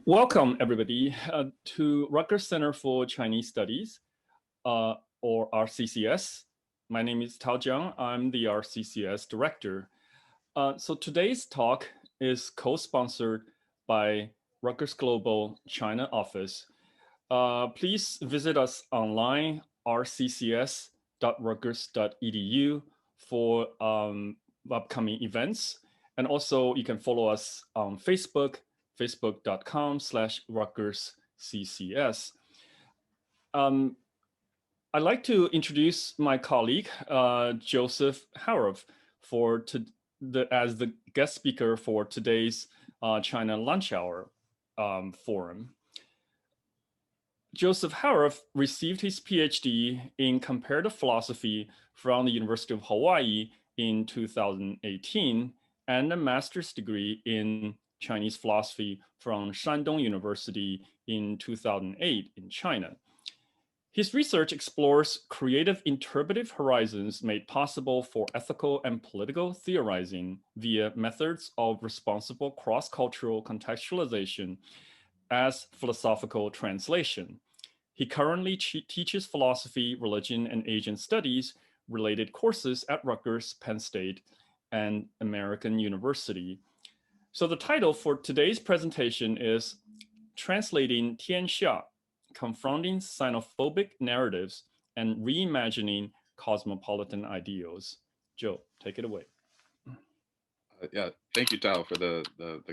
Welcome, everybody, to Rutgers Center for Chinese Studies, or RCCS. My name is Tao Jiang. I'm the RCCS director. So today's talk is co-sponsored by Rutgers Global China Office. Please visit us online, rccs.rutgers.edu, for upcoming events. And also you can follow us on Facebook, facebook.com/RutgersCCS. I'd like to introduce my colleague, Joseph Harroff, as the guest speaker for today's China Lunch Hour forum. Joseph Harroff received his PhD in comparative philosophy from the University of Hawaii in 2018 and a master's degree in Chinese philosophy from Shandong University in 2008 in China. His research explores creative interpretive horizons made possible for ethical and political theorizing via methods of responsible cross-cultural contextualization as philosophical translation. He currently teaches philosophy, religion, and Asian studies related courses at Rutgers, Penn State, and American University. So the title for today's presentation is Translating Tianxia, Confronting Sinophobic Narratives and Reimagining Cosmopolitan Ideals. Joe, take it away. Yeah, thank you, Tao, for the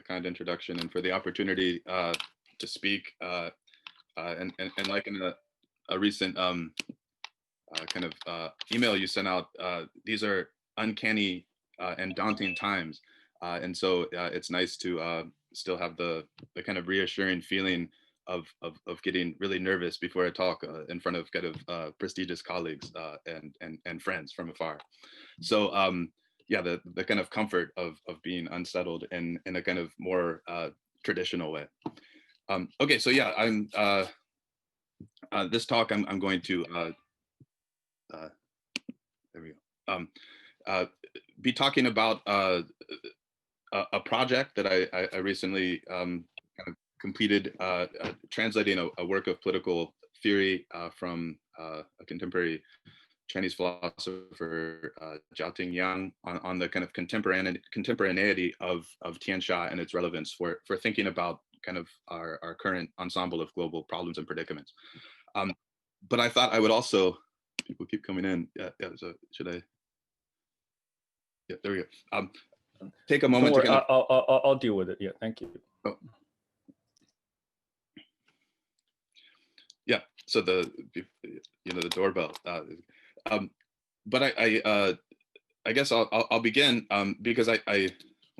kind introduction and for the opportunity to speak. And like in a recent kind of email you sent out, these are uncanny and daunting times. And so it's nice to still have the kind of reassuring feeling of getting really nervous before I talk in front of kind of prestigious colleagues and friends from afar. So yeah, the kind of comfort of being unsettled in a kind of more traditional way. Okay, so yeah, I'm this talk I'm going to there we go. Be talking about a project that I recently kind of completed, translating a work of political theory from a contemporary Chinese philosopher, Jiaoting Yang, on the kind of contemporaneity of Tianxia and its relevance for thinking about kind of our current ensemble of global problems and predicaments. But I thought I would also, people keep coming in. Yeah, so should I? Yeah, there we go. Take a moment. Don't worry, I'll deal with it. Yeah, thank you. Oh. Yeah, so the doorbell. But I guess I'll begin because I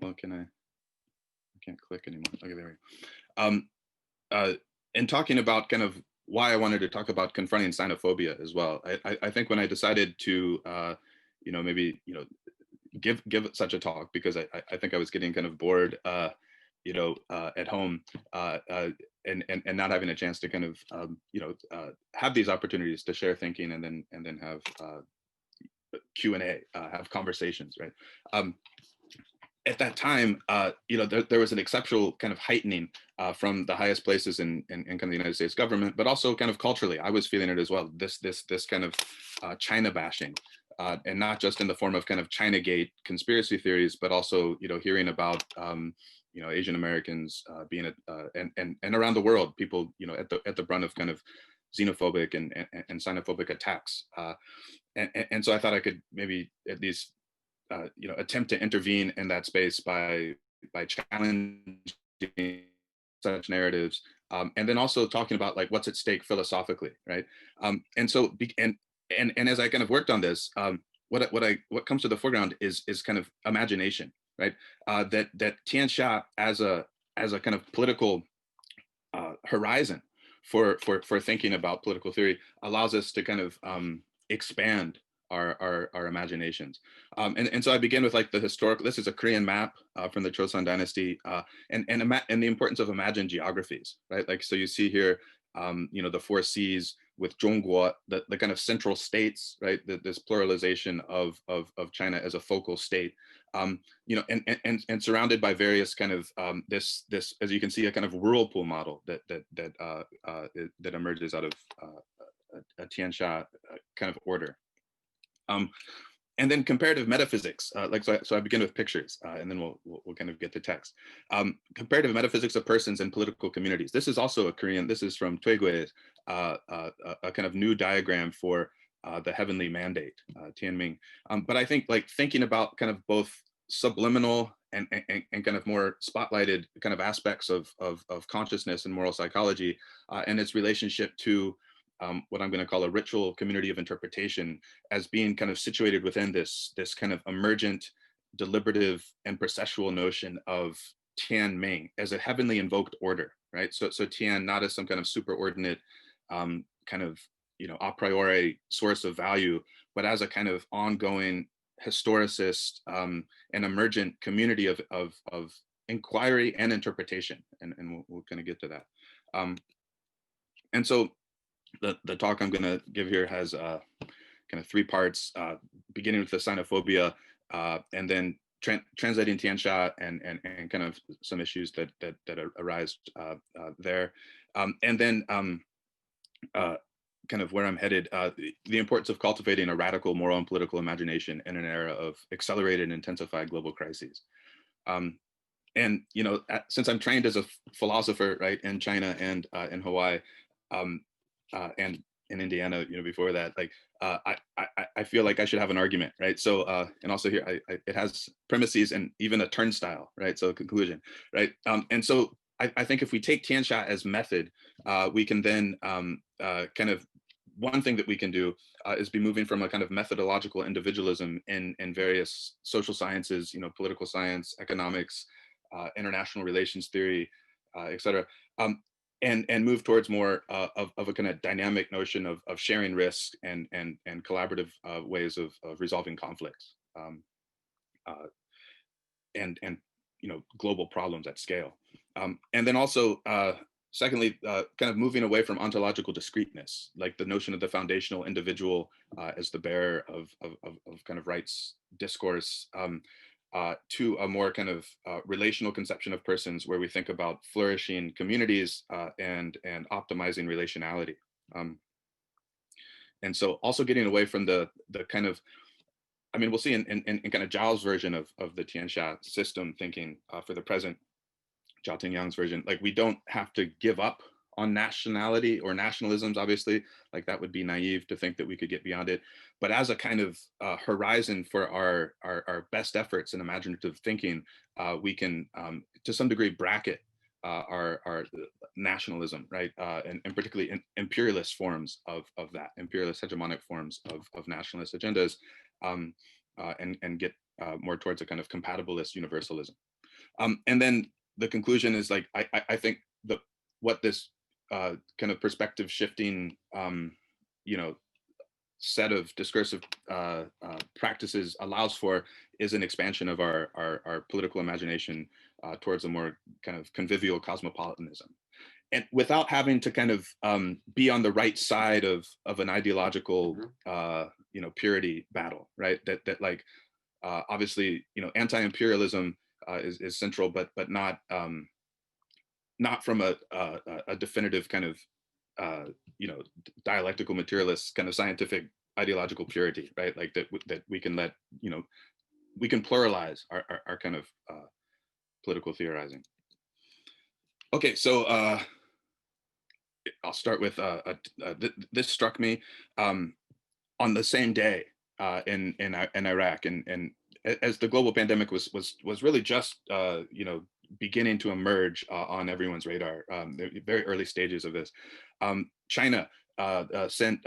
well, I can't click anymore. Okay, there we go. In talking about kind of why I wanted to talk about confronting Sinophobia as well. I think when I decided to maybe give such a talk, because I think I was getting kind of bored at home and not having a chance to kind of have these opportunities to share thinking and then have Q&A, have conversations, right? At that time, there was an exceptional kind of heightening from the highest places in kind of the United States government, but also kind of culturally, I was feeling it as well. This kind of China bashing, and not just in the form of kind of Chinagate conspiracy theories, but also hearing about Asian Americans being and around the world, people at the brunt of kind of xenophobic and xenophobic attacks, and so I thought I could maybe at least attempt to intervene in that space by challenging such narratives, and then also talking about like what's at stake philosophically, right? And so and as I kind of worked on this, what comes to the foreground is kind of imagination, right? That Tianxia as a kind of political horizon for thinking about political theory allows us to kind of expand our imaginations. And so I begin with like the historical, this is a Korean map from the Chosun dynasty, and the importance of imagined geographies, right? Like, so you see here, the 4 C's with Zhongguo, the kind of central states, right? This pluralization of China as a focal state, you know, and surrounded by various kind of this, as you can see, a kind of whirlpool model that emerges out of a Tianxia kind of order. And then comparative metaphysics, so I begin with pictures, and then we'll kind of get to text. Comparative metaphysics of persons and political communities. This is also a Korean. This is from Tuigui, a kind of new diagram for the heavenly mandate, Tianming. But I think like thinking about kind of both subliminal and kind of more spotlighted kind of aspects of consciousness and moral psychology, and its relationship to what I'm going to call a ritual community of interpretation, as being kind of situated within this kind of emergent, deliberative, and processual notion of Tianming as a heavenly invoked order, right? So Tian not as some kind of superordinate kind of, you know, a priori source of value, but as a kind of ongoing historicist and emergent community of inquiry and interpretation, and we'll kind of get to that. And so the talk I'm going to give here has kind of three parts, beginning with the Sinophobia, and then translating Tianxia and kind of some issues that arise there, and then kind of where I'm headed, the importance of cultivating a radical moral and political imagination in an era of accelerated and intensified global crises. And you know, since I'm trained as a philosopher, right, in China and in Hawaii, and in Indiana, you know, before that, like I feel like I should have an argument, right? So and also here, it has premises and even a turnstile, right? So a conclusion, right? And so I think if we take Tianxia as method, we can then kind of, one thing that we can do is be moving from a kind of methodological individualism in various social sciences, you know, political science, economics, international relations theory, et cetera. And move towards more of a kind of dynamic notion of sharing risk and collaborative ways of resolving conflicts, and you know, global problems at scale. And then also, secondly, kind of moving away from ontological discreteness, like the notion of the foundational individual as the bearer of kind of rights discourse, to a more kind of relational conception of persons, where we think about flourishing communities and optimizing relationality. And so also getting away from the kind of, I mean, we'll see in kind of Zhao's version of the Tianxia system thinking for the present, Zhao Tingyang's version, like we don't have to give up on nationality or nationalisms, obviously, like that would be naive to think that we could get beyond it. But as a kind of horizon for our best efforts in imaginative thinking, we can, to some degree, bracket our nationalism, right? And particularly imperialist forms of that, imperialist hegemonic forms of nationalist agendas, and get more towards a kind of compatibilist universalism. And then the conclusion is like, I think what this kind of perspective shifting, you know, set of discursive practices allows for is an expansion of our political imagination towards a more kind of convivial cosmopolitanism, and without having to kind of be on the right side of an ideological you know, purity battle, right? That like obviously, you know, anti-imperialism is central, but not not from a definitive kind of you know, dialectical materialist kind of scientific ideological purity, right? Like that we can let, you know, we can pluralize our kind of political theorizing. Okay, so I'll start with this struck me on the same day in Iraq, and as the global pandemic was really just you know, beginning to emerge on everyone's radar, the very early stages of this. China sent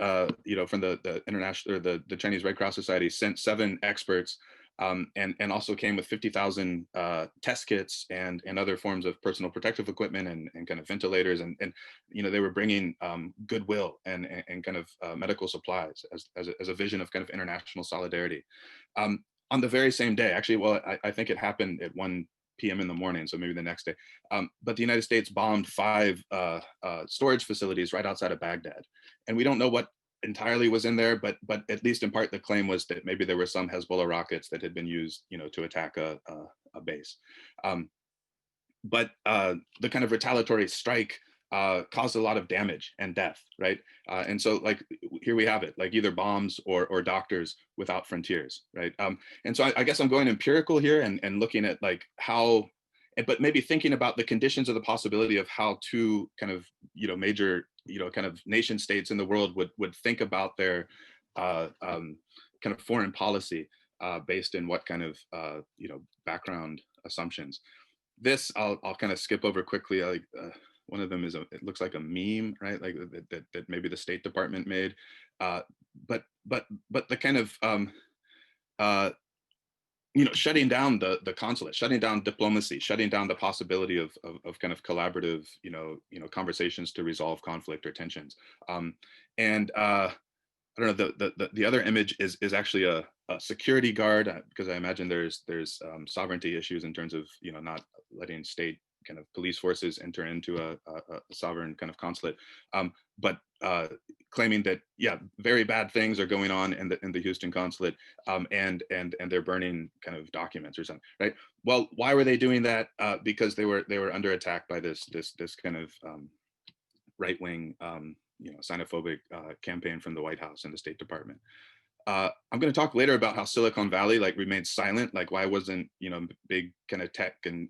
you know, from the international, or the Chinese Red Cross Society sent 7 experts, and also came with 50,000 test kits and other forms of personal protective equipment and kind of ventilators, and you know, they were bringing goodwill and kind of medical supplies as a vision of kind of international solidarity. On the very same day, actually, well, I think it happened at one p.m. in the morning, so maybe the next day. But the United States bombed 5 storage facilities right outside of Baghdad, and we don't know what entirely was in there, but at least in part the claim was that maybe there were some Hezbollah rockets that had been used, to attack a base. But the kind of retaliatory strike caused a lot of damage and death, right? And so, like, here we have it, like either bombs or doctors without frontiers, right? And so I guess I'm going empirical here and looking at like how, but maybe thinking about the conditions of the possibility of how two kind of, major, kind of nation states in the world would think about their kind of foreign policy based in what kind of, background assumptions. This I'll kind of skip over quickly. Like one of them is it looks like a meme, right? Like that maybe the State Department made, but the kind of shutting down the consulate, shutting down diplomacy, shutting down the possibility of kind of collaborative conversations to resolve conflict or tensions, and I don't know, the other image is actually a security guard, because I imagine there's sovereignty issues in terms of not letting state kind of police forces enter into a sovereign kind of consulate, but claiming that very bad things are going on in the Houston consulate, and they're burning kind of documents or something, right? Well, why were they doing that? Because they were under attack by this kind of right wing xenophobic campaign from the White House and the State Department. I'm going to talk later about how Silicon Valley like remained silent. Like, why wasn't big kind of tech and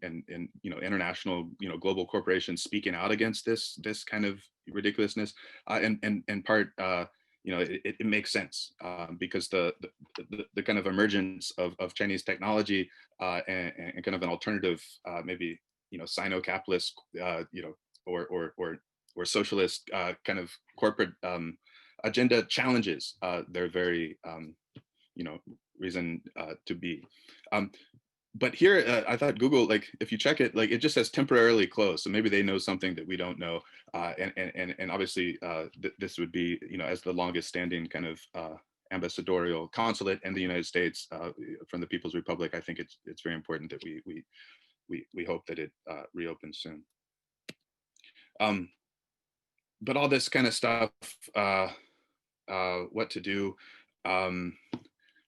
international global corporations speaking out against this kind of ridiculousness? And in part, it makes sense because the kind of emergence of Chinese technology and kind of an alternative, maybe sino-capitalist, or socialist kind of corporate agenda challenges their very reason to be. But here I thought Google, like if you check it, like it just says temporarily closed, so maybe they know something that we don't know, and obviously this would be as the longest standing kind of ambassadorial consulate in the United States from the People's Republic. I think it's very important that we hope that it reopens soon. But all this kind of stuff, what to do, I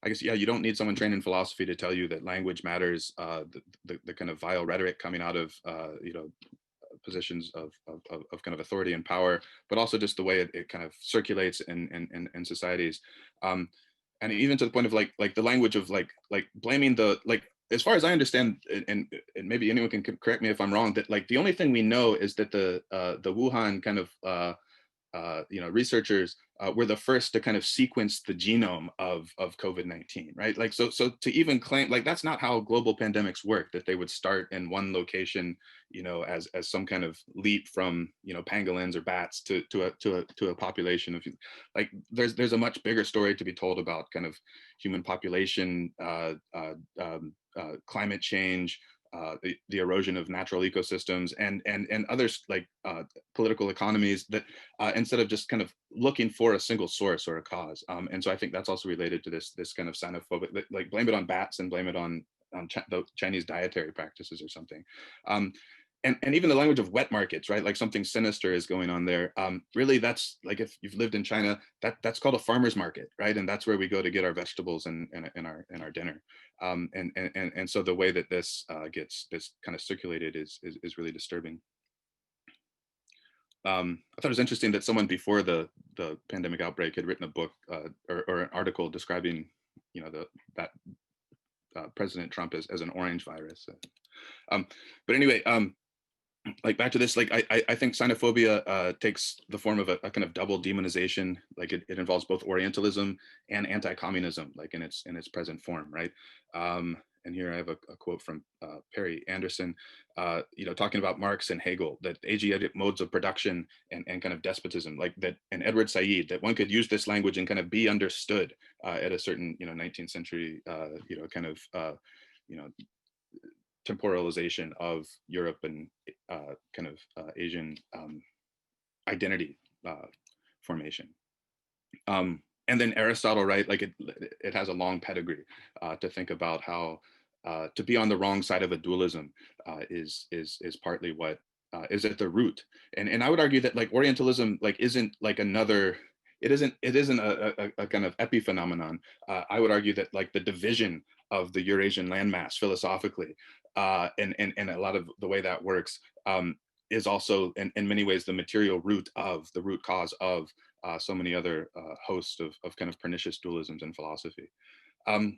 guess, you don't need someone trained in philosophy to tell you that language matters, the kind of vile rhetoric coming out of, positions of kind of authority and power, but also just the way it kind of circulates in societies. And even to the point of like the language of like blaming as far as I understand, and maybe anyone can correct me if I'm wrong, that like the only thing we know is that the Wuhan kind of researchers were the first to kind of sequence the genome of COVID-19, right? Like so to even claim, like, that's not how global pandemics work, that they would start in one location, as some kind of leap from pangolins or bats to a population of, like, there's a much bigger story to be told about kind of human population, climate change, the erosion of natural ecosystems, and others, like political economies, that instead of just kind of looking for a single source or a cause. And so I think that's also related to this kind of xenophobic, like blame it on bats and blame it on the Chinese dietary practices or something. And even the language of wet markets, right? Like something sinister is going on there. Really, that's like, if you've lived in China, that's called a farmer's market, right? And that's where we go to get our vegetables and our dinner. And so the way that this gets kind of circulated is really disturbing. I thought it was interesting that someone before the pandemic outbreak had written a book or an article describing, that President Trump as an orange virus. But anyway, like back to this, like I think xenophobia takes the form of a kind of double demonization. Like it involves both Orientalism and anti-communism, like in its present form, right? And here I have a quote from Perry Anderson, talking about Marx and Hegel, that Asiatic modes of production and kind of despotism, like that, and Edward Said, that one could use this language and kind of be understood at a certain 19th century kind of temporalization of Europe and kind of Asian identity formation. And then Aristotle, right? Like it has a long pedigree to think about how to be on the wrong side of a dualism is partly what is at the root. And I would argue that like Orientalism like isn't like another, it isn't a kind of epiphenomenon. I would argue that like the division of the Eurasian landmass philosophically, and a lot of the way that works is also in many ways the material root of the root cause of so many other hosts of kind of pernicious dualisms in philosophy. And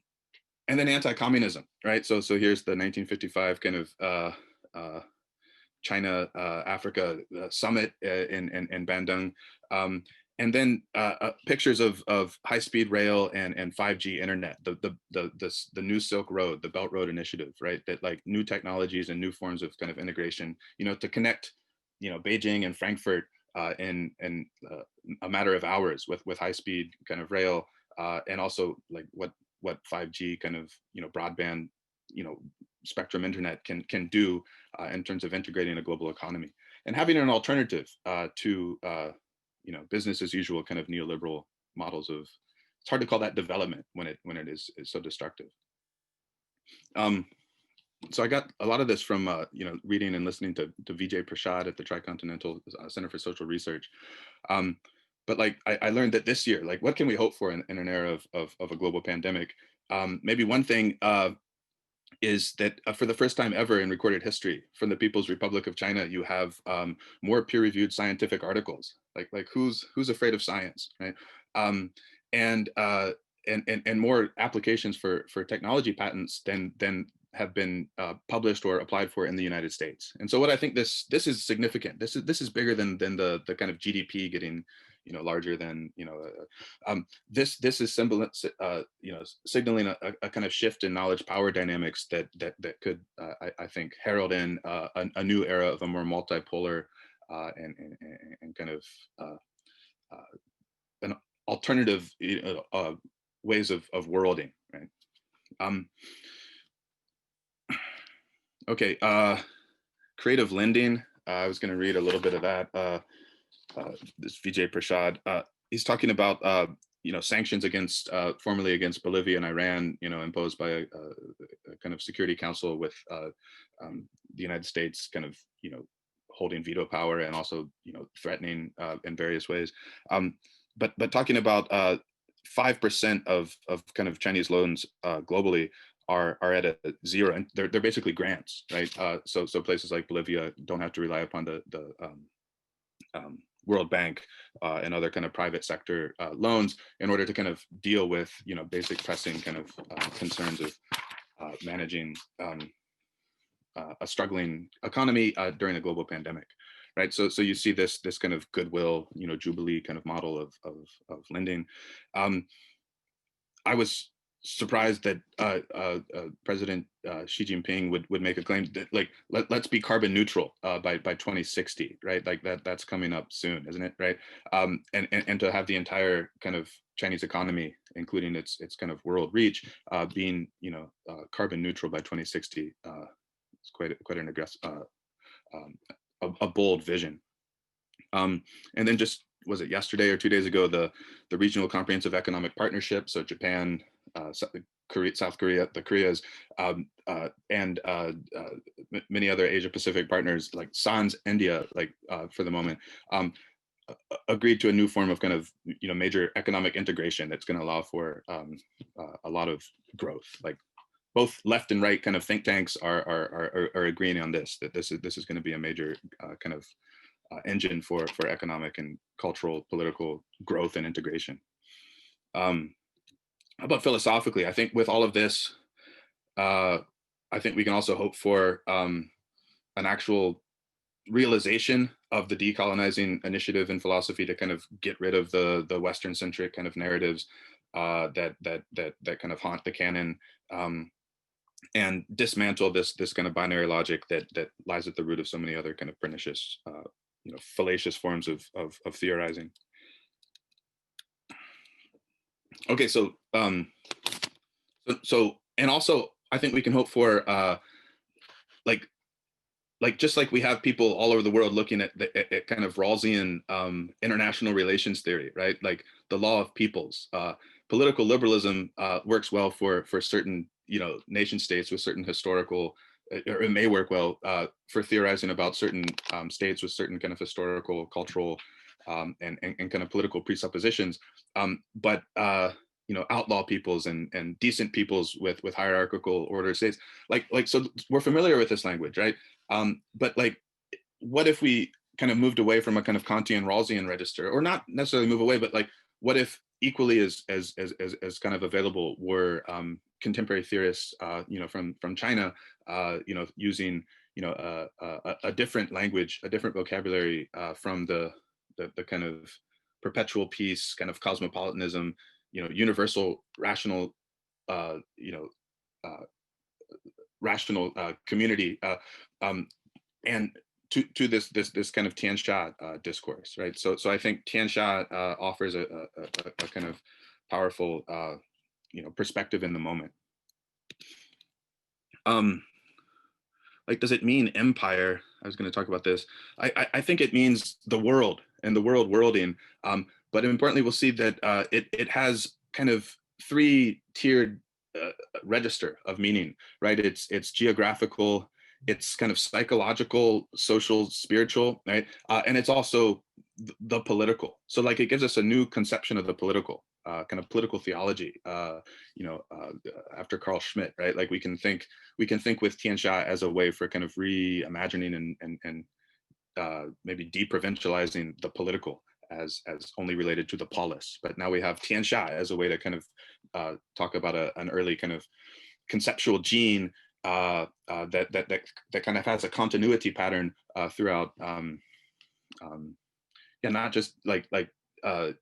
then anti-communism, right? So here's the 1955 kind of China Africa summit in Bandung, and then pictures of high-speed rail and 5G internet, the new Silk Road, the Belt Road Initiative, right? That like new technologies and new forms of kind of integration, to connect, Beijing and Frankfurt in a matter of hours with high-speed kind of rail, and also like what 5G kind of broadband spectrum internet can do in terms of integrating a global economy and having an alternative to business as usual kind of neoliberal models of, it's hard to call that development when it is so destructive. So I got a lot of this from reading and listening to Vijay Prashad at the Tricontinental Center for Social Research. But like I learned that this year, like what can we hope for in an era of a global pandemic? Maybe one thing is that for the first time ever in recorded history, from the People's Republic of China, you have more peer-reviewed scientific articles. Like who's afraid of science, right? And more applications for technology patents than have been published or applied for in the United States. And so what I think this is significant. This is bigger than the kind of GDP getting larger than this is signaling a kind of shift in knowledge power dynamics that could I think herald in a new era of a more multipolar and kind of an alternative ways of worlding, right? Okay, creative lending. I was going to read a little bit of that. This Vijay Prashad, he's talking about sanctions against formerly against Bolivia and Iran, imposed by a kind of Security Council with the United States kind of holding veto power and also threatening in various ways. But talking about 5% of kind of Chinese loans globally are at a zero, and they're basically grants, right? So places like Bolivia don't have to rely upon the World Bank and other kind of private sector loans in order to kind of deal with basic pressing kind of concerns of managing a struggling economy during a global pandemic, right? So you see this kind of goodwill, jubilee kind of model of lending. I was surprised that President Xi Jinping would make a claim that like let's be carbon neutral by 2060, right? Like that's coming up soon, isn't it, right? And to have the entire kind of Chinese economy, including its kind of world reach, being carbon neutral by 2060, it's quite an aggressive, a bold vision. And then just was it yesterday or 2 days ago, the Regional Comprehensive Economic Partnership, so Japan, South Korea, the Koreas, and many other Asia Pacific partners like Sans India, like for the moment, agreed to a new form of kind of major economic integration that's going to allow for a lot of growth. Like both left and right kind of think tanks are agreeing on this, that this is going to be a major kind of engine for economic and cultural, political growth and integration. How about philosophically? I think with all of this, I think we can also hope for an actual realization of the decolonizing initiative in philosophy to kind of get rid of the Western-centric kind of narratives that kind of haunt the canon, and dismantle this kind of binary logic that lies at the root of so many other kind of pernicious, fallacious forms of theorizing. Okay, so and also I think we can hope for like just like we have people all over the world looking at kind of Rawlsian international relations theory, right? Like the law of peoples. Political liberalism works well for certain nation states with certain historical, or it may work well for theorizing about certain states with certain kind of historical, cultural, and kind of political presuppositions, but outlaw peoples and decent peoples with hierarchical order states, so we're familiar with this language, right? But like, what if we kind of moved away from a kind of Kantian Rawlsian register, or not necessarily move away, but like, what if equally as kind of available were contemporary theorists, from China, using a different language, a different vocabulary from the kind of perpetual peace, kind of cosmopolitanism, universal rational, uh, rational community, and to this kind of Tianxia discourse, right? So I think Tianxia offers a kind of powerful perspective in the moment. Like, does it mean empire? I was going to talk about this. I think it means the world and the worlding. But importantly, we'll see that it has kind of three-tiered register of meaning, right? It's geographical, it's kind of psychological, social, spiritual, right? And it's also the political. So like, it gives us a new conception of the political, kind of political theology, after Carl Schmitt, right? Like, we can think with Tianxia as a way for kind of reimagining and maybe deprovincializing the political as only related to the polis. But now we have Tianxia as a way to kind of talk about an early kind of conceptual gene that kind of has a continuity pattern throughout, not just like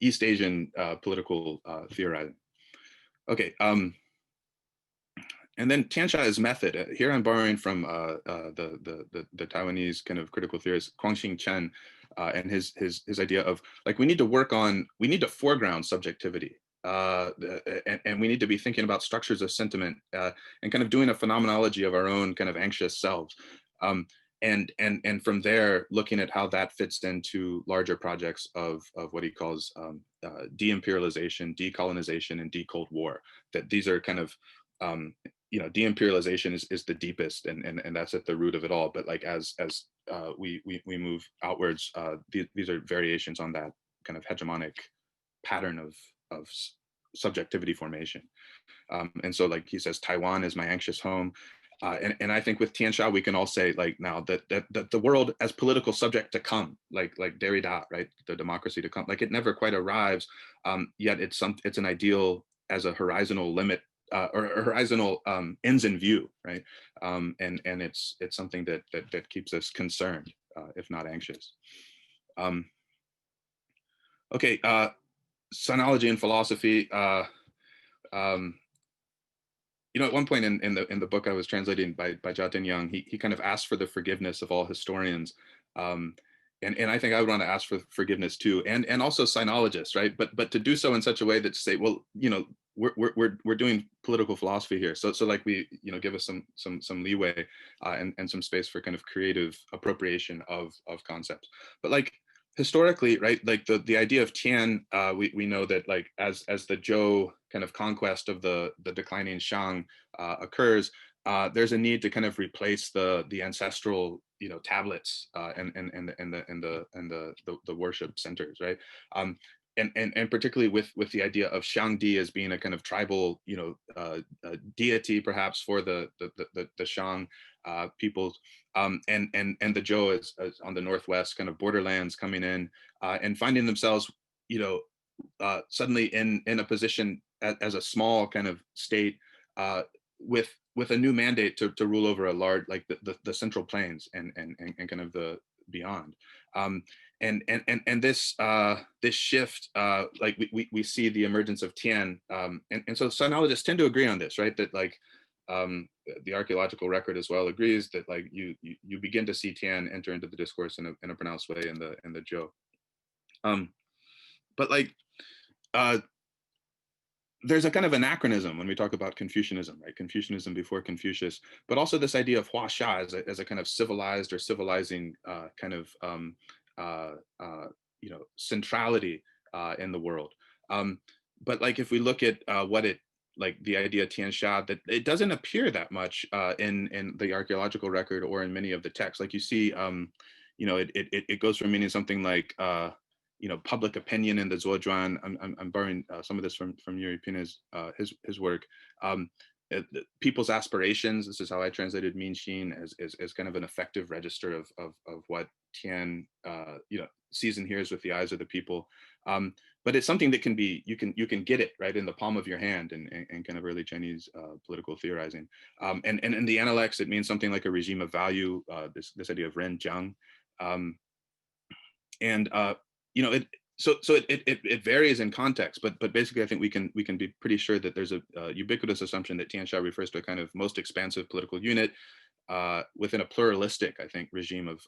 East Asian political theorizing. Okay, and then Tianxia's method. Here I'm borrowing from the Taiwanese kind of critical theorist Guangxing Chen, and his idea of like, we need to foreground subjectivity. And we need to be thinking about structures of sentiment, and kind of doing a phenomenology of our own kind of anxious selves. And from there, looking at how that fits into larger projects of what he calls de-imperialization, decolonization, and de-Cold War. That these are kind of, de-imperialization is the deepest, and that's at the root of it all. But like, as we move outwards, these are variations on that kind of hegemonic pattern of subjectivity formation. And so, like, he says, Taiwan is my anxious home. And I think with Tianxia, we can all say, like, now that the world as political subject to come, like Derrida, right, the democracy to come, like, it never quite arrives, yet it's an ideal as a horizontal limit, or horizontal ends in view, right? And it's something that keeps us concerned, if not anxious. Okay, Sinology and philosophy. At one point in the book I was translating by Jiatin Yang, he kind of asked for the forgiveness of all historians, and I think I would want to ask for forgiveness too, and also sinologists, right? But to do so in such a way that to say, well, we're doing political philosophy here, so like, we give us some leeway, and some space for kind of creative appropriation of concepts. But like, historically, right, like the idea of Tian, we know that, like, as the Zhou kind of conquest of the declining Shang occurs, there's a need to kind of replace the ancestral tablets, and the worship centers, right? And particularly with the idea of Shangdi as being a kind of tribal deity, perhaps, for the Shang peoples, and the Zhou is on the northwest kind of borderlands, coming in and finding themselves suddenly in a position as a small kind of state, with a new mandate to rule over a large, like the Central Plains and kind of the beyond. And this shift, like, we see the emergence of Tian, and so sinologists tend to agree on this, right? That, like, the archaeological record as well agrees that, like, you begin to see Tian enter into the discourse in a pronounced way in the Zhou. But like, there's a kind of anachronism when we talk about Confucianism, right? Confucianism before Confucius, but also this idea of Huaxia as a kind of civilized or civilizing kind of centrality in the world. But like, if we look at what it like the idea Tianxia, that it doesn't appear that much in the archaeological record or in many of the texts. Like you see, it goes from meaning something like public opinion in the Zuozhuan. I'm borrowing some of this from Yuri Pina's his work. People's aspirations. This is how I translated Minxin as kind of an effective register of what Tian sees and hears with the eyes of the people. But it's something that can be, you can get it right in the palm of your hand in kind of early Chinese political theorizing. And in the Analects, it means something like a regime of value, this idea of Ren Jiang. It varies in context, but basically I think we can be pretty sure that there's a ubiquitous assumption that Tianxia refers to a kind of most expansive political unit within a pluralistic, I think, regime of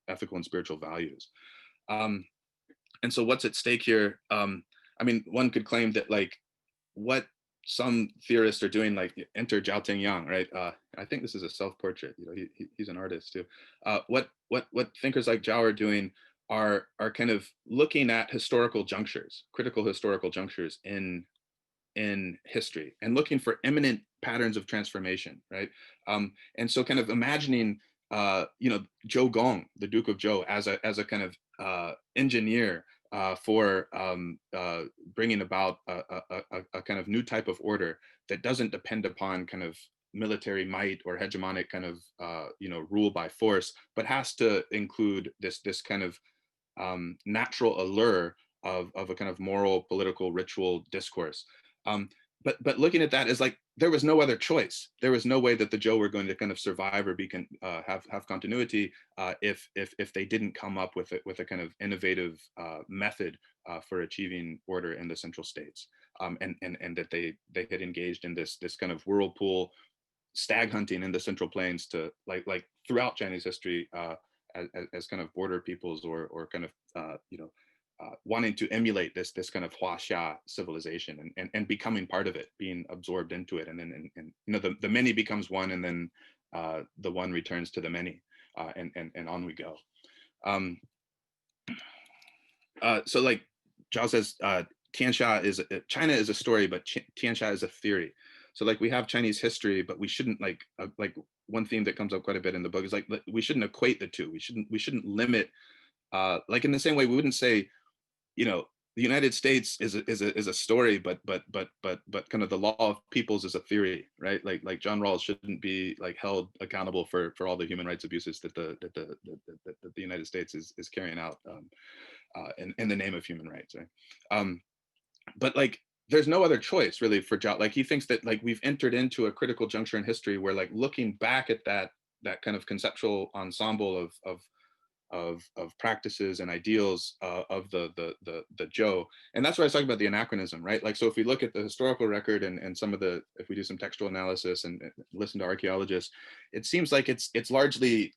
ethical and spiritual values. And so what's at stake here? I mean, one could claim that like what some theorists are doing, like enter Zhao Tingyang, right? I think this is a self-portrait. He's an artist too. What thinkers like Zhao are doing are kind of looking at historical junctures, critical historical junctures in history, and looking for imminent patterns of transformation, right? And so kind of imagining, Zhou Gong, the Duke of Zhou, as a kind of engineer for bringing about a kind of new type of order that doesn't depend upon kind of military might or hegemonic kind of rule by force, but has to include this kind of natural allure of a kind of moral, political, ritual discourse. But looking at that is like there was no other choice. There was no way that the Zhou were going to kind of survive or have continuity if they didn't come up with a kind of innovative method for achieving order in the central states, and that they had engaged in this kind of whirlpool stag hunting in the Central Plains to like throughout Chinese history as kind of border peoples or kind of wanting to emulate this kind of Huaxia civilization and becoming part of it, being absorbed into it, and then the many becomes one, and then the one returns to the many, and on we go. So like Zhao says, China is a story, but Tianxia is a theory. So like we have Chinese history, but we shouldn't like one theme that comes up quite a bit in the book is like we shouldn't equate the two. We shouldn't limit. Like in the same way, we wouldn't say, the United States is a story, but kind of the law of peoples is a theory, right? Like John Rawls shouldn't be like held accountable for all the human rights abuses that the United States is carrying out in the name of human rights, right? But like there's no other choice really for Zhao. Like he thinks that like we've entered into a critical juncture in history where like looking back at that kind of conceptual ensemble of practices and ideals of the Zhou. And that's why I was talking about the anachronism, right? Like, so if we look at the historical record and some of if we do some textual analysis and listen to archaeologists, it seems like it's largely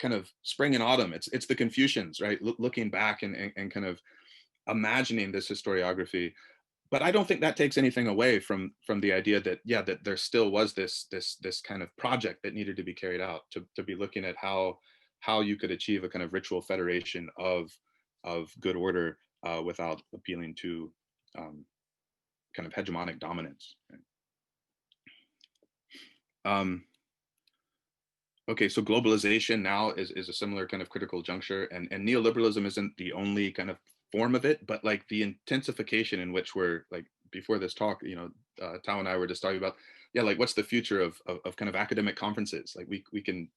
kind of spring and autumn. It's the Confucians, right? Looking back and kind of imagining this historiography. But I don't think that takes anything away from the idea that, yeah, that there still was this kind of project that needed to be carried out to be looking at how you could achieve a kind of ritual federation of good order without appealing to kind of hegemonic dominance. Okay, so globalization now is a similar kind of critical juncture, and neoliberalism isn't the only kind of form of it, but like the intensification in which we're like, before this talk, Tao and I were just talking about, yeah, like what's the future of kind of academic conferences? Like we can,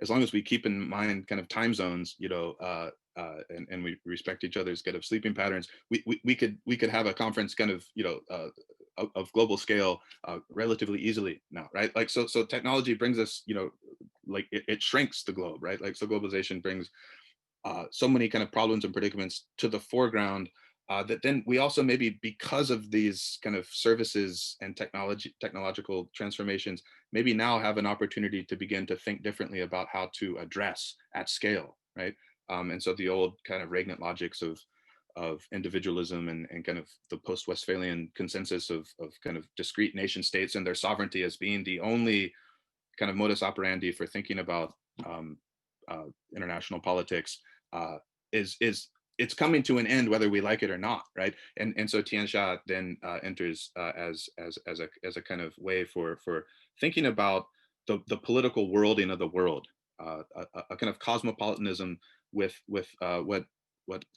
as long as we keep in mind kind of time zones, and we respect each other's kind of sleeping patterns, we could have a conference kind of, of global scale relatively easily now, right? Like, so technology brings us, like it shrinks the globe, right? Like, so globalization brings so many kind of problems and predicaments to the foreground that then we also, maybe because of these kind of services and technological transformations, maybe now have an opportunity to begin to think differently about how to address at scale, right? And so the old kind of regnant logics of individualism and kind of the post-Westphalian consensus of kind of discrete nation states and their sovereignty as being the only kind of modus operandi for thinking about international politics is it's coming to an end whether we like it or not, right? And so Tianxia then enters as a kind of way for thinking about the political worlding of the world, a kind of cosmopolitanism with what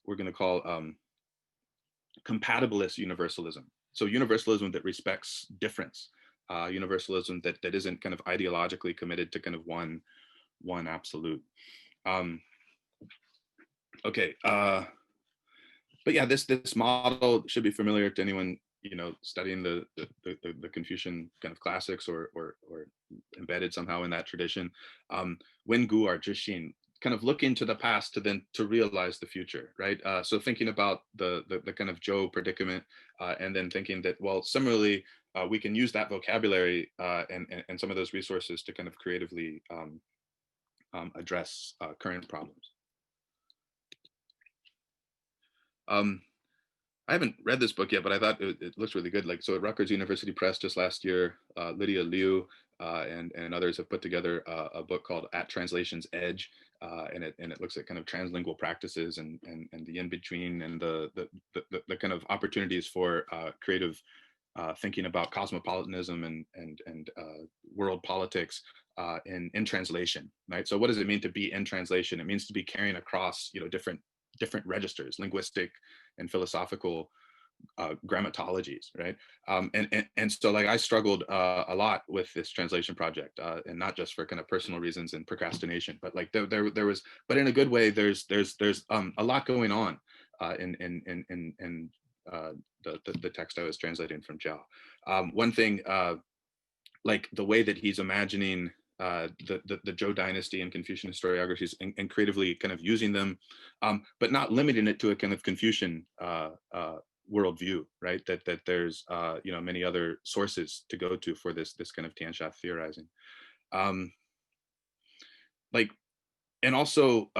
we're going to call compatibilist universalism. So universalism that respects difference, universalism that isn't kind of ideologically committed to kind of one absolute. Okay, but yeah, this model should be familiar to anyone, you know, studying the Confucian kind of classics or embedded somehow in that tradition. Wen gu er zhixin, kind of looking to the past to realize the future, right? So thinking about the kind of Zhou predicament, and then thinking that, well, similarly, we can use that vocabulary and some of those resources to kind of creatively address current problems. I haven't read this book yet, but I thought it looks really good. Like, so at Rutgers University Press just last year, Lydia Liu and others have put together a book called At Translation's Edge, and it looks at kind of translingual practices and the in between and the kind of opportunities for creative thinking about cosmopolitanism and world politics in translation, right? So what does it mean to be in translation? It means to be carrying across, you know, different registers, linguistic and philosophical grammatologies, right? And so like I struggled a lot with this translation project, and not just for kind of personal reasons and procrastination, but like there was, but in a good way, there's a lot going on in the text I was translating from Zhao. One thing, like the way that he's imagining the Zhou dynasty and Confucian historiographies and creatively kind of using them, but not limiting it to a kind of Confucian worldview, right? That there's you know, many other sources to go to for this kind of Tianxia theorizing, like, and also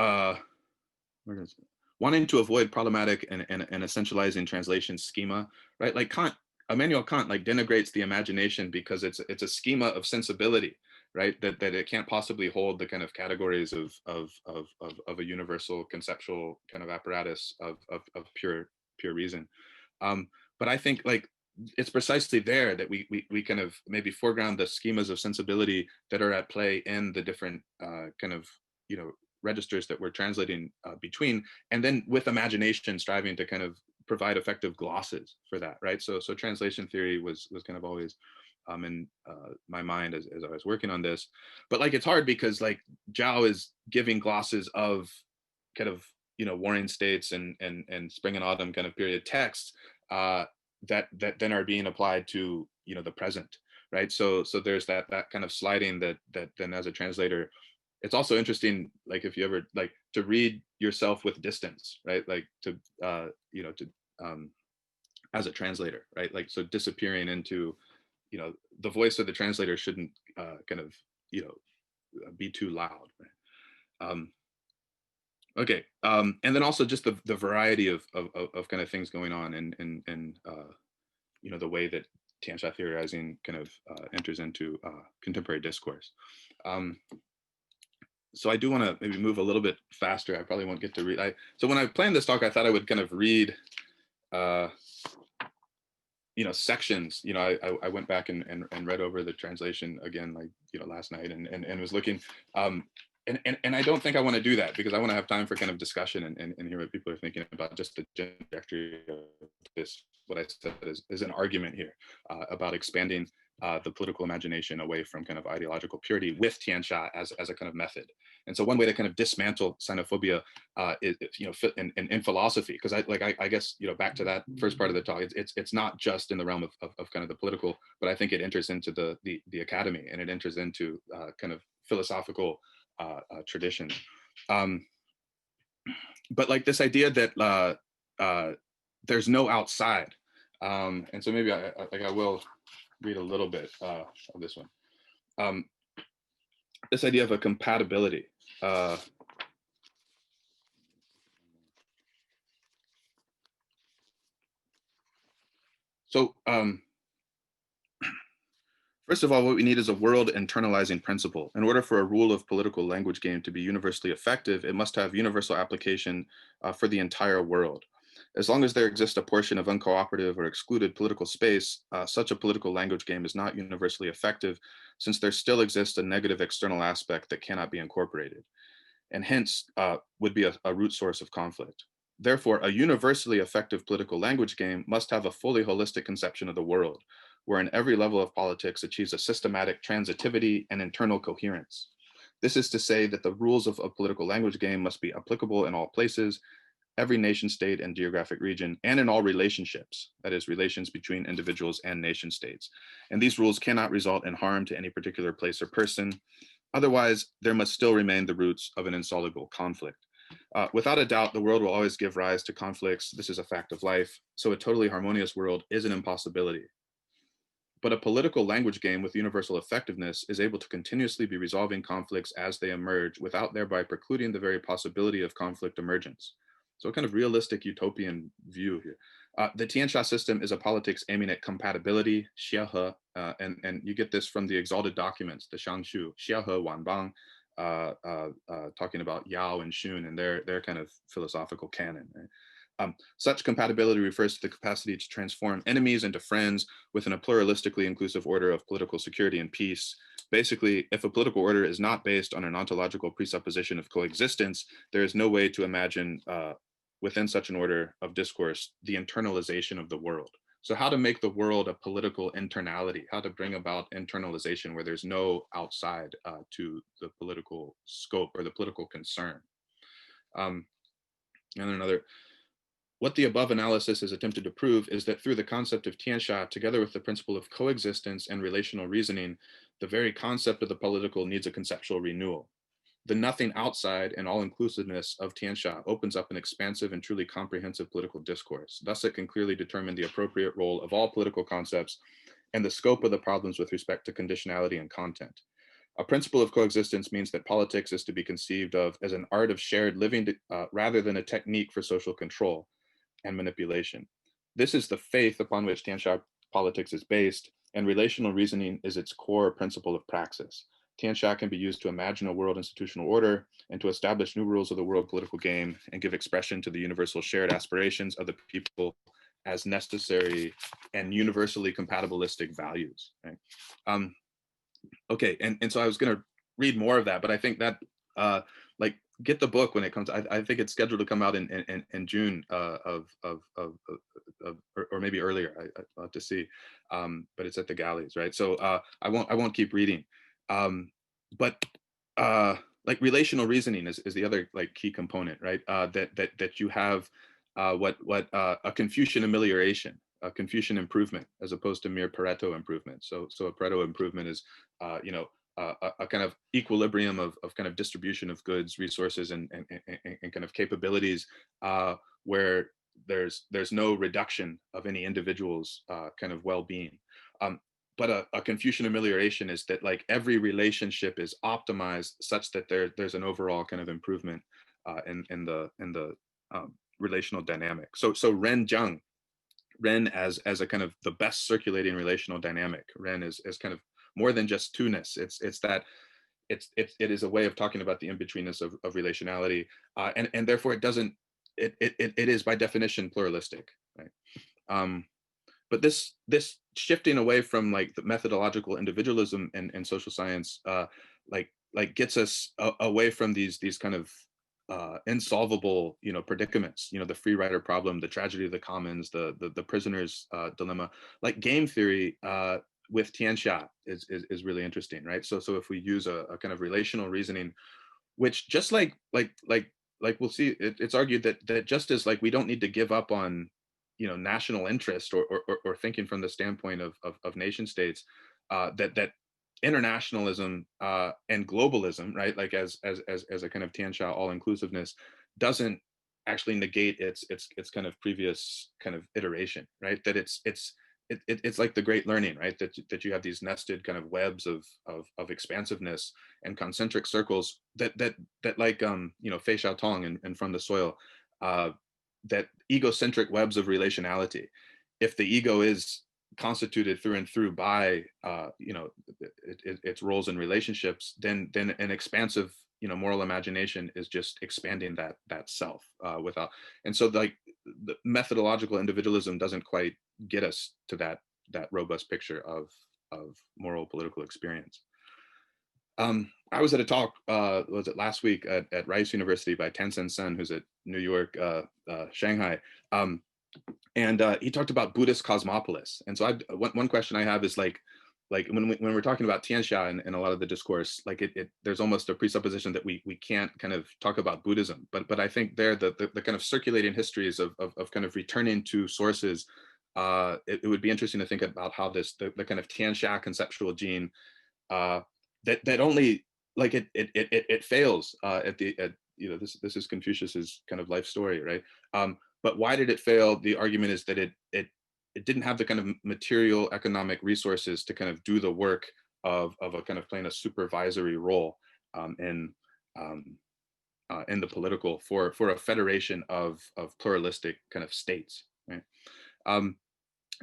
wanting to avoid problematic and essentializing translation schema, right? Like Kant, Immanuel Kant, like denigrates the imagination because it's a schema of sensibility, right? That it can't possibly hold the kind of categories of a universal conceptual kind of apparatus of pure reason. But I think like it's precisely there that we kind of maybe foreground the schemas of sensibility that are at play in the different kind of, you know, registers that we're translating between, and then with imagination striving to kind of provide effective glosses for that, right? So translation theory was kind of always in my mind as I was working on this. But like it's hard because like Zhao is giving glosses of kind of, you know, warring states and spring and autumn kind of period texts that then are being applied to, you know, the present, right? So there's that kind of sliding that then as a translator, it's also interesting, like if you ever like to read yourself with distance, right? Like to you know, to as a translator, right? Like, so disappearing into, you know, the voice of the translator shouldn't kind of, you know, be too loud, right? Okay, and then also just the variety of kind of things going on and you know, the way that Tianxia theorizing kind of enters into contemporary discourse. So I do want to maybe move a little bit faster. I probably won't get to read. So when I planned this talk, I thought I would kind of read, you know, sections. You know, I went back and read over the translation again, like, you know, last night and was looking. And I don't think I want to do that because I want to have time for kind of discussion and hear what people are thinking about just the trajectory of this. What I said is an argument here about expanding the political imagination away from kind of ideological purity with Tianxia as a kind of method. And so one way to kind of dismantle xenophobia is, you know, in philosophy, because I guess, you know, back to that first part of the talk, it's not just in the realm of kind of the political, but I think it enters into the academy and it enters into kind of philosophical tradition. But like this idea that there's no outside. And so maybe I will read a little bit of this one. This idea of a compatibility. So First of all, what we need is a world internalizing principle. In order for a rule of political language game to be universally effective, it must have universal application for the entire world. As long as there exists a portion of uncooperative or excluded political space, such a political language game is not universally effective, since there still exists a negative external aspect that cannot be incorporated, and hence would be a root source of conflict. Therefore, a universally effective political language game must have a fully holistic conception of the world, wherein every level of politics achieves a systematic transitivity and internal coherence. This is to say that the rules of a political language game must be applicable in all places, every nation state and geographic region, and in all relationships, that is, relations between individuals and nation states. And these rules cannot result in harm to any particular place or person. Otherwise, there must still remain the roots of an insoluble conflict. Without a doubt, the world will always give rise to conflicts. This is a fact of life. So a totally harmonious world is an impossibility. But a political language game with universal effectiveness is able to continuously be resolving conflicts as they emerge without thereby precluding the very possibility of conflict emergence. So a kind of realistic utopian view here. The Tianxia system is a politics aiming at compatibility, 协和, and you get this from the exalted documents, the Shangshu, 协和万邦, talking about Yao and Xun and their kind of philosophical canon. Right? Such compatibility refers to the capacity to transform enemies into friends within a pluralistically inclusive order of political security and peace. Basically, if a political order is not based on an ontological presupposition of coexistence, there is no way to imagine within such an order of discourse the internalization of the world. So how to make the world a political internality, how to bring about internalization where there's no outside to the political scope or the political concern. And another, what the above analysis has attempted to prove is that through the concept of Tianxia, together with the principle of coexistence and relational reasoning, the very concept of the political needs a conceptual renewal. The nothing outside and all-inclusiveness of Tianxia opens up an expansive and truly comprehensive political discourse. Thus, it can clearly determine the appropriate role of all political concepts and the scope of the problems with respect to conditionality and content. A principle of coexistence means that politics is to be conceived of as an art of shared living rather than a technique for social control and manipulation. This is the faith upon which Tianxia politics is based, and relational reasoning is its core principle of praxis. Tianxia can be used to imagine a world institutional order and to establish new rules of the world political game and give expression to the universal shared aspirations of the people as necessary and universally compatibilistic values. Right? Okay, and so I was going to read more of that, but I think that like get the book when it comes. I think it's scheduled to come out in June or maybe earlier. I'll have to see, but it's at the galleys, right? So I won't keep reading. But like relational reasoning is the other like key component, right? That you have what a Confucian amelioration, a Confucian improvement, as opposed to mere Pareto improvement. So a Pareto improvement is a kind of equilibrium of kind of distribution of goods, resources, and kind of capabilities, where there's no reduction of any individual's kind of well-being. But a Confucian amelioration is that like every relationship is optimized such that there's an overall kind of improvement in the relational dynamic. So Ren as a kind of the best circulating relational dynamic. Ren is kind of more than just two-ness. It's that it is a way of talking about the in-betweenness of relationality, and therefore it is by definition pluralistic, right? But this shifting away from like the methodological individualism and social science, like gets us away from these kind of insolvable, predicaments, the free rider problem, the tragedy of the commons, the prisoner's dilemma. Like game theory with Tianxia is really interesting, right? So if we use a kind of relational reasoning, which just like we'll see, it's argued that just as like we don't need to give up on national interest or thinking from the standpoint of nation states, that internationalism and globalism, right, like as a kind of Tianxia all-inclusiveness, doesn't actually negate its kind of previous kind of iteration, right? That it's like the great learning, right? That you have these nested kind of webs of expansiveness and concentric circles that like Fei Xiaotong and From the Soil, that egocentric webs of relationality. If the ego is constituted through and through by its roles and relationships, then an expansive moral imagination is just expanding that self without. And so like the methodological individualism doesn't quite get us to that robust picture of moral political experience. I was at a talk, was it last week at Rice University by Tanxia, who's at New York, Shanghai. And he talked about Buddhist cosmopolis. And so one question I have is like when we're talking about Tianxia and a lot of the discourse, like there's almost a presupposition that we can't kind of talk about Buddhism, but I think there the kind of circulating histories of kind of returning to sources, it would be interesting to think about how the kind of Tianxia conceptual gene that only like it fails this is Confucius's kind of life story, right? But why did it fail? The argument is that it didn't have the kind of material economic resources to kind of do the work of a kind of playing a supervisory role in the political for a federation of pluralistic kind of states, right?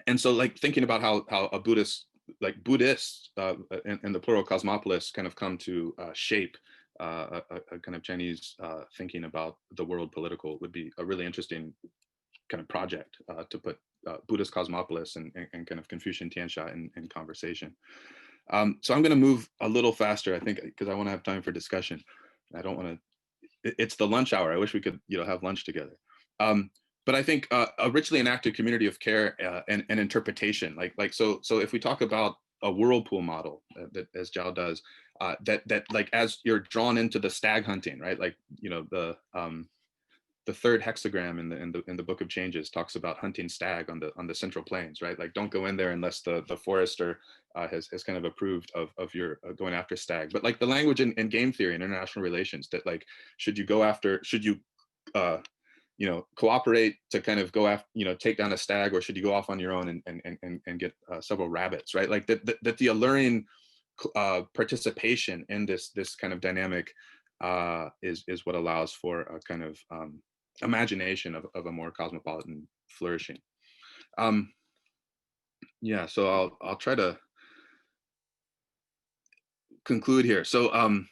And so like thinking about how a Buddhist like Buddhists and the plural cosmopolis kind of come to shape a kind of Chinese thinking about the world political would be a really interesting kind of project to put Buddhist cosmopolis and kind of Confucian Tianxia in conversation. So I'm going to move a little faster, I think, because I want to have time for discussion. I don't want to. It's the lunch hour. I wish we could, have lunch together. But I think a richly enacted community of care and interpretation, so if we talk about a whirlpool model that as Zhao does, that like as you're drawn into the stag hunting, right? Like the third hexagram in the Book of Changes talks about hunting stag on the Central Plains, right? Like don't go in there unless the forester has kind of approved of your going after stag. But like the language in game theory and international relations, that like should you cooperate to kind of go after, take down a stag, or should you go off on your own and get several rabbits, right? Like that the alluring participation in this kind of dynamic is what allows for a kind of imagination of a more cosmopolitan flourishing. Yeah, so I'll try to conclude here. So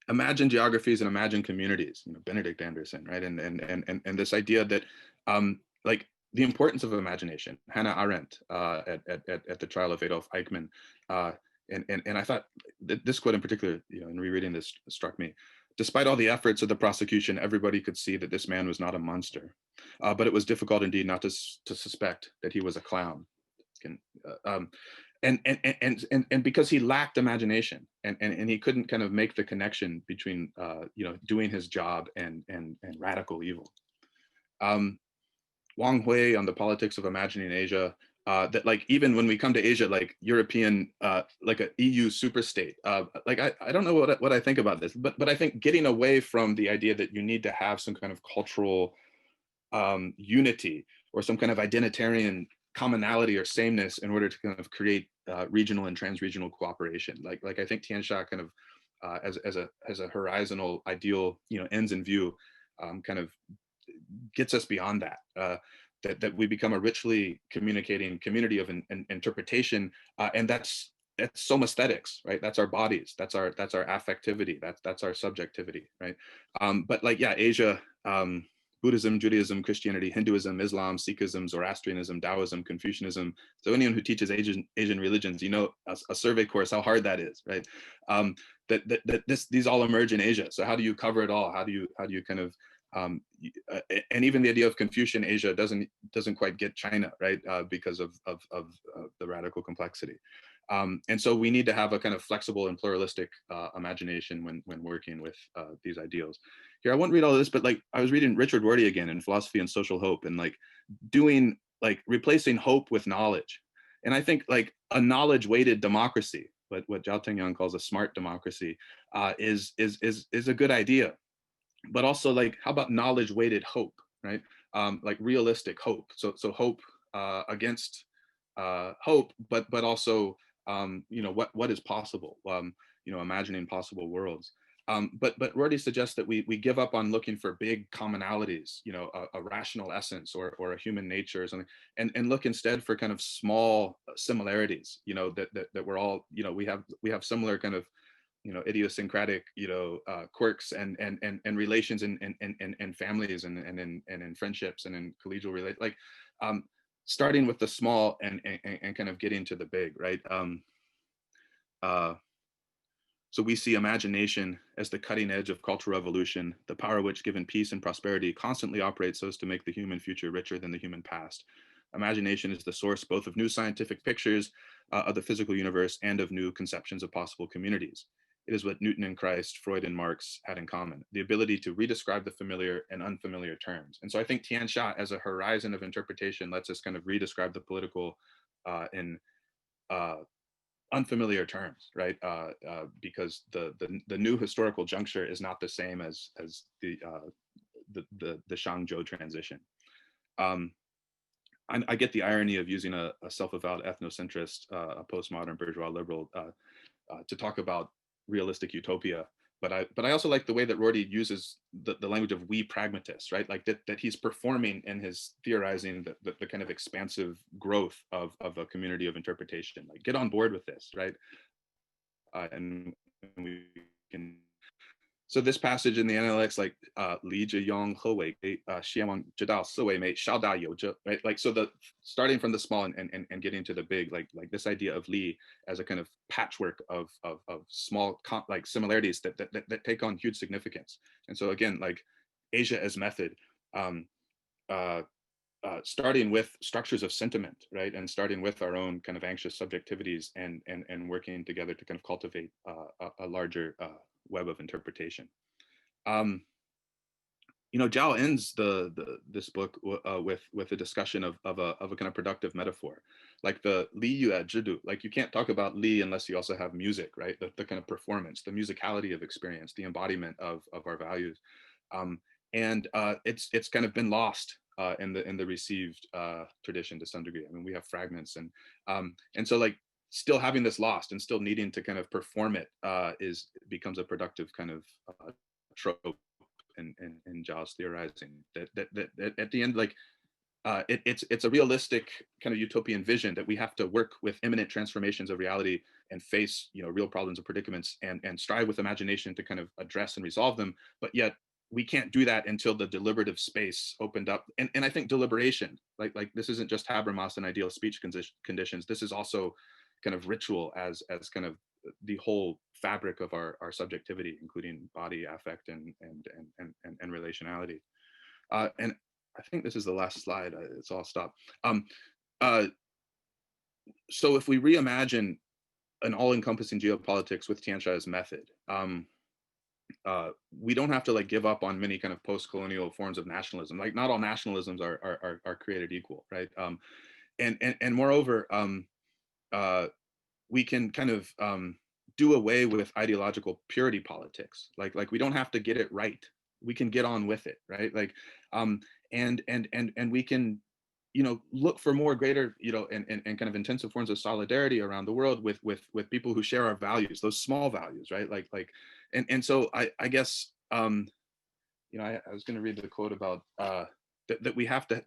imagine geographies and imagine communities, Benedict Anderson, right? And this idea that like the importance of imagination, Hannah Arendt at the trial of Adolf Eichmann. And I thought this quote in particular, in rereading this struck me. Despite all the efforts of the prosecution, everybody could see that this man was not a monster, but it was difficult indeed not to suspect that he was a clown. And because he lacked imagination and he couldn't kind of make the connection between doing his job and radical evil. Wang Hui on the politics of imagining Asia, that like even when we come to Asia, like European, like a EU superstate, like I don't know what I think about this, but I think getting away from the idea that you need to have some kind of cultural unity or some kind of identitarian commonality or sameness in order to kind of create regional and transregional cooperation. Like I think Tianxia kind of as a horizontal ideal, ends in view, kind of gets us beyond that. That we become a richly communicating community of interpretation, and that's somaesthetics, right? That's our bodies, that's our affectivity, that's our subjectivity, right? But like, yeah, Asia, Buddhism, Judaism, Christianity, Hinduism, Islam, Sikhism, Zoroastrianism, Taoism, Confucianism. So anyone who teaches Asian religions, a survey course, how hard that is, right? These all emerge in Asia. So how do you cover it all? How do you kind of and even the idea of Confucian Asia doesn't quite get China, right? Because of the radical complexity. And so we need to have a kind of flexible and pluralistic imagination when working with these ideals. Here, I won't read all of this, but like I was reading Richard Rorty again in Philosophy and Social Hope, and like replacing hope with knowledge. And I think like a knowledge-weighted democracy, what Zhao Tengyang calls a smart democracy, is a good idea. But also like, how about knowledge-weighted hope, right? Like realistic hope. So hope against hope, but also what is possible. Imagining possible worlds. But Rorty suggests that we give up on looking for big commonalities, you know, a rational essence or a human nature or something, and look instead for kind of small similarities, you know, that we're all, you know, we have similar kind of, you know, idiosyncratic, you know, quirks and relations and families and in friendships and in collegial like starting with the small and kind of getting to the big, right? So we see imagination as the cutting edge of cultural evolution, the power which, given peace and prosperity, constantly operates so as to make the human future richer than the human past. Imagination is the source both of new scientific pictures of the physical universe and of new conceptions of possible communities. It is what Newton and Christ, Freud and Marx had in common, the ability to redescribe the familiar and unfamiliar terms. And so I think Tianxia as a horizon of interpretation lets us kind of redescribe the political in unfamiliar terms, right? Because the new historical juncture is not the same as the Shang-Zhou transition. I get the irony of using a self-avowed ethnocentrist, a postmodern bourgeois liberal, to talk about realistic utopia. But I also like the way that Rorty uses the language of we pragmatists, right? Like that he's performing in his theorizing the kind of expansive growth of a community of interpretation. Like, get on board with this, right? And we can. So this passage in the analytics, like Li Zhiyong Hewei, Xianwang Zhidao Siwei Mei Shao Da You, right? Like, so the starting from the small and getting to the big, like this idea of Li as a kind of patchwork of small like similarities that take on huge significance. And so again, like Asia as method, starting with structures of sentiment, right, and starting with our own kind of anxious subjectivities and working together to kind of cultivate a larger web of interpretation. You know, Zhao ends this book with a discussion of a kind of productive metaphor, like the Li Yu Zhidu. Like, you can't talk about Li unless you also have music, right? The kind of performance, the musicality of experience, the embodiment of our values, and it's kind of been lost in the received tradition to some degree. I mean, we have fragments, and so like still having this lost and still needing to kind of perform it becomes a productive kind of trope in Zhao's theorizing. That at the end, like it's a realistic kind of utopian vision that we have to work with imminent transformations of reality and face, you know, real problems and predicaments and strive with imagination to kind of address and resolve them. But yet we can't do that until the deliberative space opened up. And I think deliberation, like this isn't just Habermas and ideal speech conditions. This is also kind of ritual as kind of the whole fabric of our subjectivity, including body, affect, and relationality. And I think this is the last slide, so I'll stop. So if we reimagine an all-encompassing geopolitics with Tianxia's method, we don't have to like give up on many kind of post-colonial forms of nationalism. Like, not all nationalisms are created equal, right? And moreover, we can kind of do away with ideological purity politics. Like we don't have to get it right. We can get on with it, right? Like, and we can, you know, look for more greater, you know, and kind of intensive forms of solidarity around the world with people who share our values, those small values, right? And so I guess, you know, I was going to read the quote about that we have to,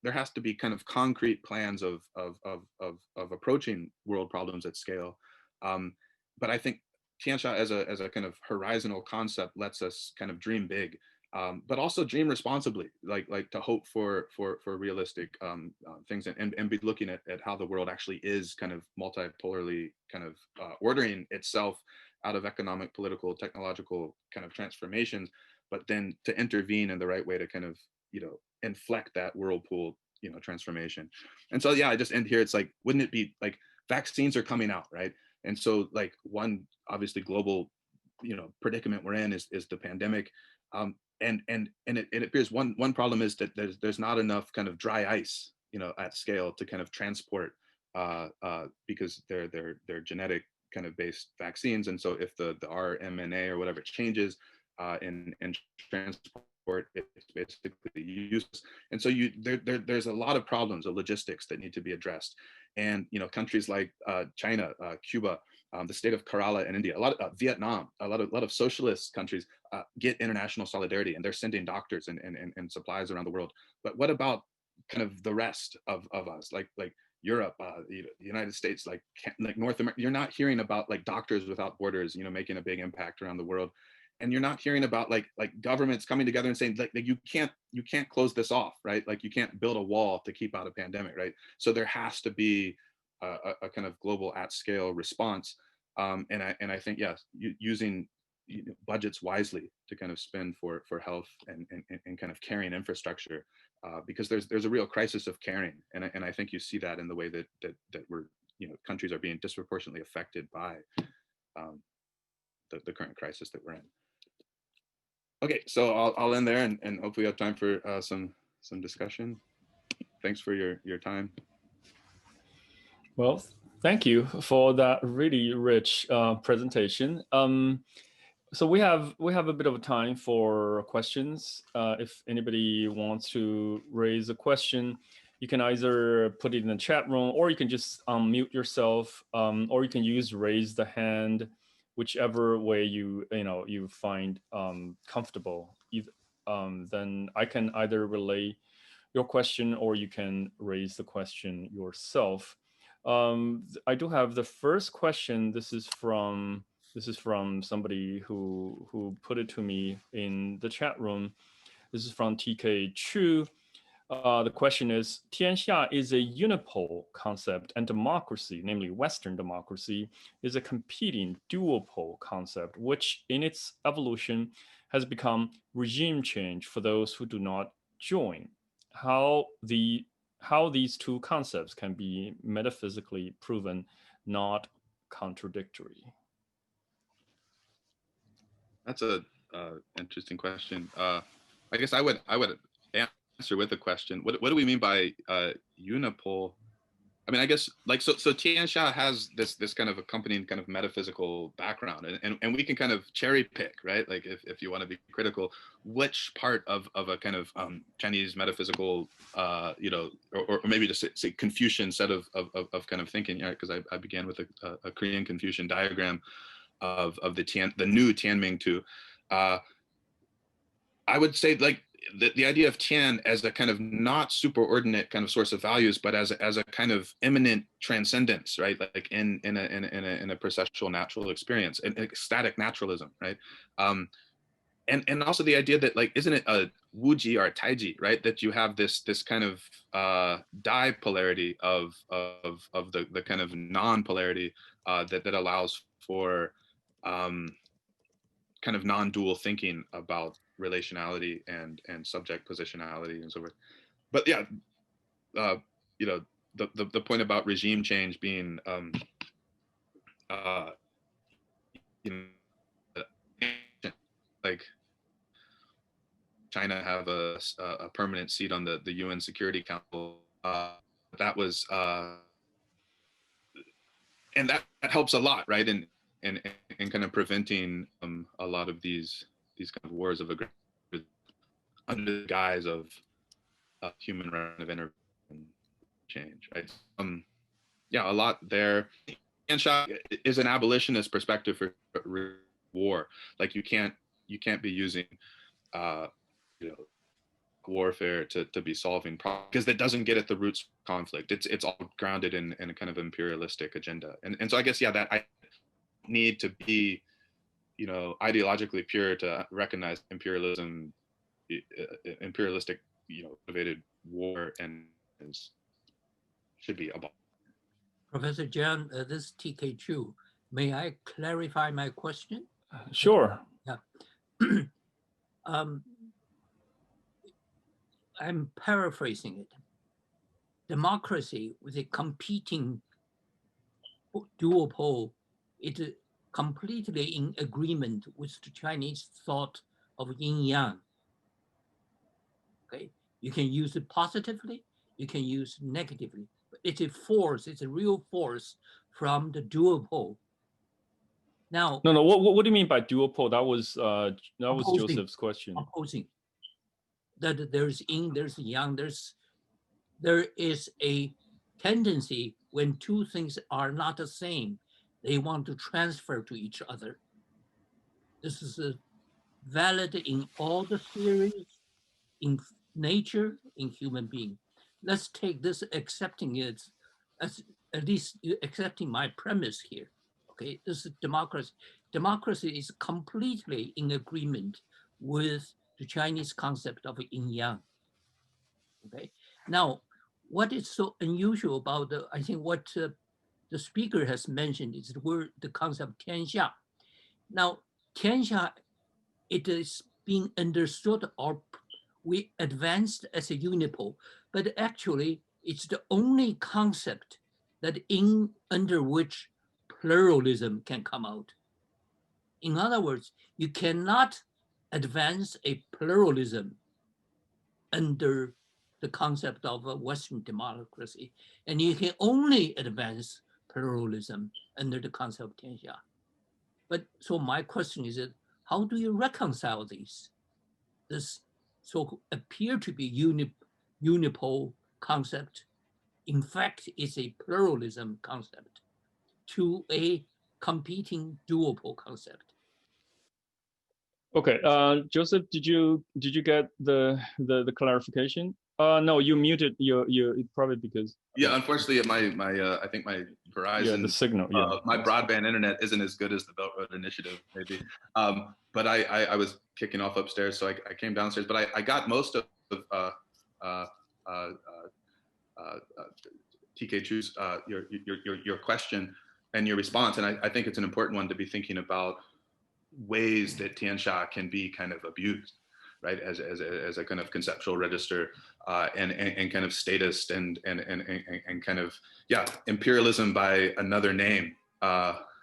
there has to be kind of concrete plans of approaching world problems at scale. But I think Tianxia as a kind of horizontal concept lets us kind of dream big, but also dream responsibly, like to hope for realistic things and be looking at how the world actually is kind of multipolarly kind of ordering itself out of economic, political, technological kind of transformations, but then to intervene in the right way to kind of, you know, inflect that whirlpool, you know, transformation. And so, yeah, I just end here. It's like, wouldn't it be like vaccines are coming out, right? And so like one obviously global, you know, predicament we're in is the pandemic. And it appears one problem is that there's not enough kind of dry ice, you know, at scale to kind of transport because they're genetic kind of based vaccines. And so if the RMNA or whatever changes in transport, it's basically useless. And so there's a lot of problems of logistics that need to be addressed. And, you know, countries like China, Cuba, the state of Kerala in India, a lot of Vietnam, a lot of socialist countries get international solidarity, and they're sending doctors and supplies around the world. But what about kind of the rest of us, like Europe, the United States, like North America? You're not hearing about like Doctors Without Borders, making a big impact around the world. And you're not hearing about like governments coming together and saying like you can't close this off, right? Like you can't build a wall to keep out a pandemic, right? So there has to be a kind of global at scale response. And I think, yes, using budgets wisely to kind of spend for health and kind of caring infrastructure, because there's a real crisis of caring, and I think you see that in the way that we're, countries are being disproportionately affected by the current crisis that we're in. Okay, so I'll end there, and hopefully we have time for some discussion. Thanks for your time. Well, thank you for that really rich presentation. So we have a bit of time for questions. If anybody wants to raise a question, you can either put it in the chat room, or you can just unmute yourself, or you can use raise the hand, whichever way you find comfortable. Then I can either relay your question, or you can raise the question yourself. I do have the first question. This is from somebody who put it to me in the chat room. This is from TK Chu. The question is, Tianxia is a unipole concept, and democracy, namely Western democracy, is a competing duopole concept, which in its evolution has become regime change for those who do not join. How these two concepts can be metaphysically proven not contradictory? That's a interesting question. I guess I would answer with a question. What do we mean by unipole? I mean, I guess like so Tianxia has this kind of accompanying kind of metaphysical background, and we can kind of cherry pick, right? Like if you want to be critical, which part of a kind of Chinese metaphysical, or maybe just say Confucian set of kind of thinking, right? Because I began with a Korean Confucian diagram of the new Tianming Tu. I would say like the idea of Tian as a kind of not superordinate kind of source of values, but as a kind of immanent transcendence, right? Like in a processual natural experience, an ecstatic naturalism, right? And also the idea that like, isn't it a Wuji or Taiji, right? That you have this kind of dipolarity of the kind of non-polarity that allows for kind of non-dual thinking about relationality and subject positionality and so forth. But yeah, the point about regime change being like China have a permanent seat on the UN Security Council. That was and that helps a lot, right? And kind of preventing a lot of these kind of wars of aggression under the guise of human right of intervention change, right? Yeah, a lot there. Tianxia is an abolitionist perspective for war. Like you can't be using warfare to be solving problems, because that doesn't get at the roots of conflict. It's all grounded in a kind of imperialistic agenda. And so I guess, yeah, that I need to be, ideologically pure to recognize imperialistic, motivated war and should be abolished. Professor Jiang, this is TK Chu. May I clarify my question? Sure. Yeah. I'm paraphrasing it. Democracy with a competing duopole, it's completely in agreement with the Chinese thought of yin yang. Okay, you can use it positively, you can use it negatively. But it's a force, it's a real force from the duopole. Now, No. What do you mean by duopole? That was opposing, Joseph's question. Opposing. That there's yin, there's yang, there is a tendency when two things are not the same, they want to transfer to each other. This is valid in all the theories, in nature, in human being. Let's take this accepting it as at least accepting my premise here. Okay, this is democracy. Democracy is completely in agreement with the Chinese concept of yin yang. Okay, now what is so unusual about I think what the speaker has mentioned is the concept Tianxia. Now, Tianxia, it is being understood or we advanced as a unipole, but actually it's the only concept that under which pluralism can come out. In other words, you cannot advance a pluralism under the concept of a Western democracy, and you can only advance pluralism under the concept of Tianxia. But so my question is, how do you reconcile these? This so appear to be unipole concept, in fact, is a pluralism concept to a competing duopole concept. Okay, Joseph, did you get the clarification? No, you muted you probably because Yeah, unfortunately, I think my Verizon, the signal, my broadband internet isn't as good as the Belt Road Initiative, maybe. But I was kicking off upstairs, so I came downstairs. But I got most of TK Chu's your question and your response, and I think it's an important one to be thinking about ways that Tianxia can be kind of abused, right, as a kind of conceptual register, and kind of statist and kind of, yeah, imperialism by another name,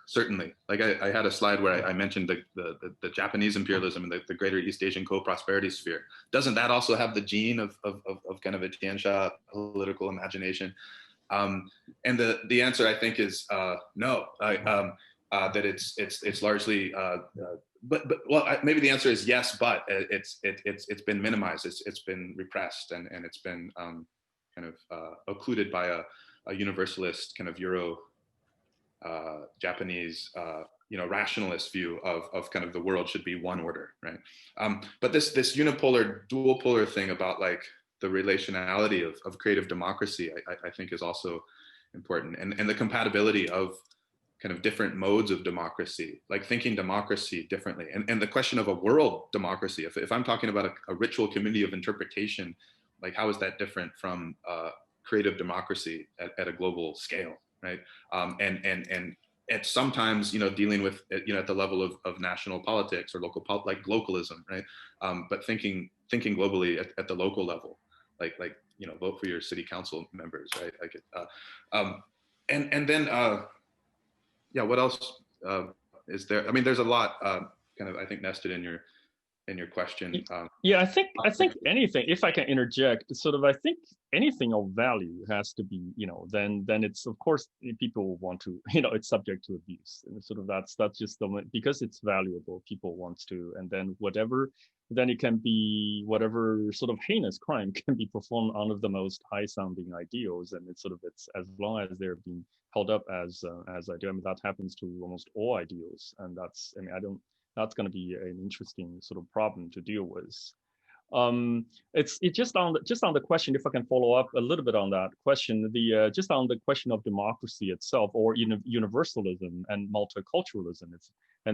certainly. Like I had a slide where I mentioned the Japanese imperialism and the greater East Asian co-prosperity sphere. Doesn't that also have the gene of kind of a Tianxia political imagination? And the answer, I think, is no. That it's largely, but well, maybe the answer is yes, but it's been minimized, it's been repressed, and it's been kind of occluded by a universalist kind of Euro Japanese rationalist view of kind of the world should be one order, right? But this unipolar, dual polar thing about like the relationality of creative democracy, I think is also important, and the compatibility of kind of different modes of democracy, like thinking democracy differently. And the question of a world democracy, if I'm talking about a ritual community of interpretation, like how is that different from creative democracy at a global scale, right? And at sometimes, dealing with, at the level of national politics or like localism, right? But thinking globally at the local level, like vote for your city council members, right? And then, yeah, what else is there? I mean, there's a lot kind of, I think, nested in your question. Yeah, I think anything, if I can interject, sort of, I think anything of value has to be, then it's, of course, people want to, it's subject to abuse, and sort of that's just because it's valuable, people want to, and then then it can be whatever sort of heinous crime can be performed under the most high sounding ideals, and it's as long as they're being held up as ideal. I mean, that happens to almost all ideals, and that's going to be an interesting sort of problem to deal with. It's just on the question, if I can follow up a little bit on that question, just on the question of democracy itself, or universalism and multiculturalism,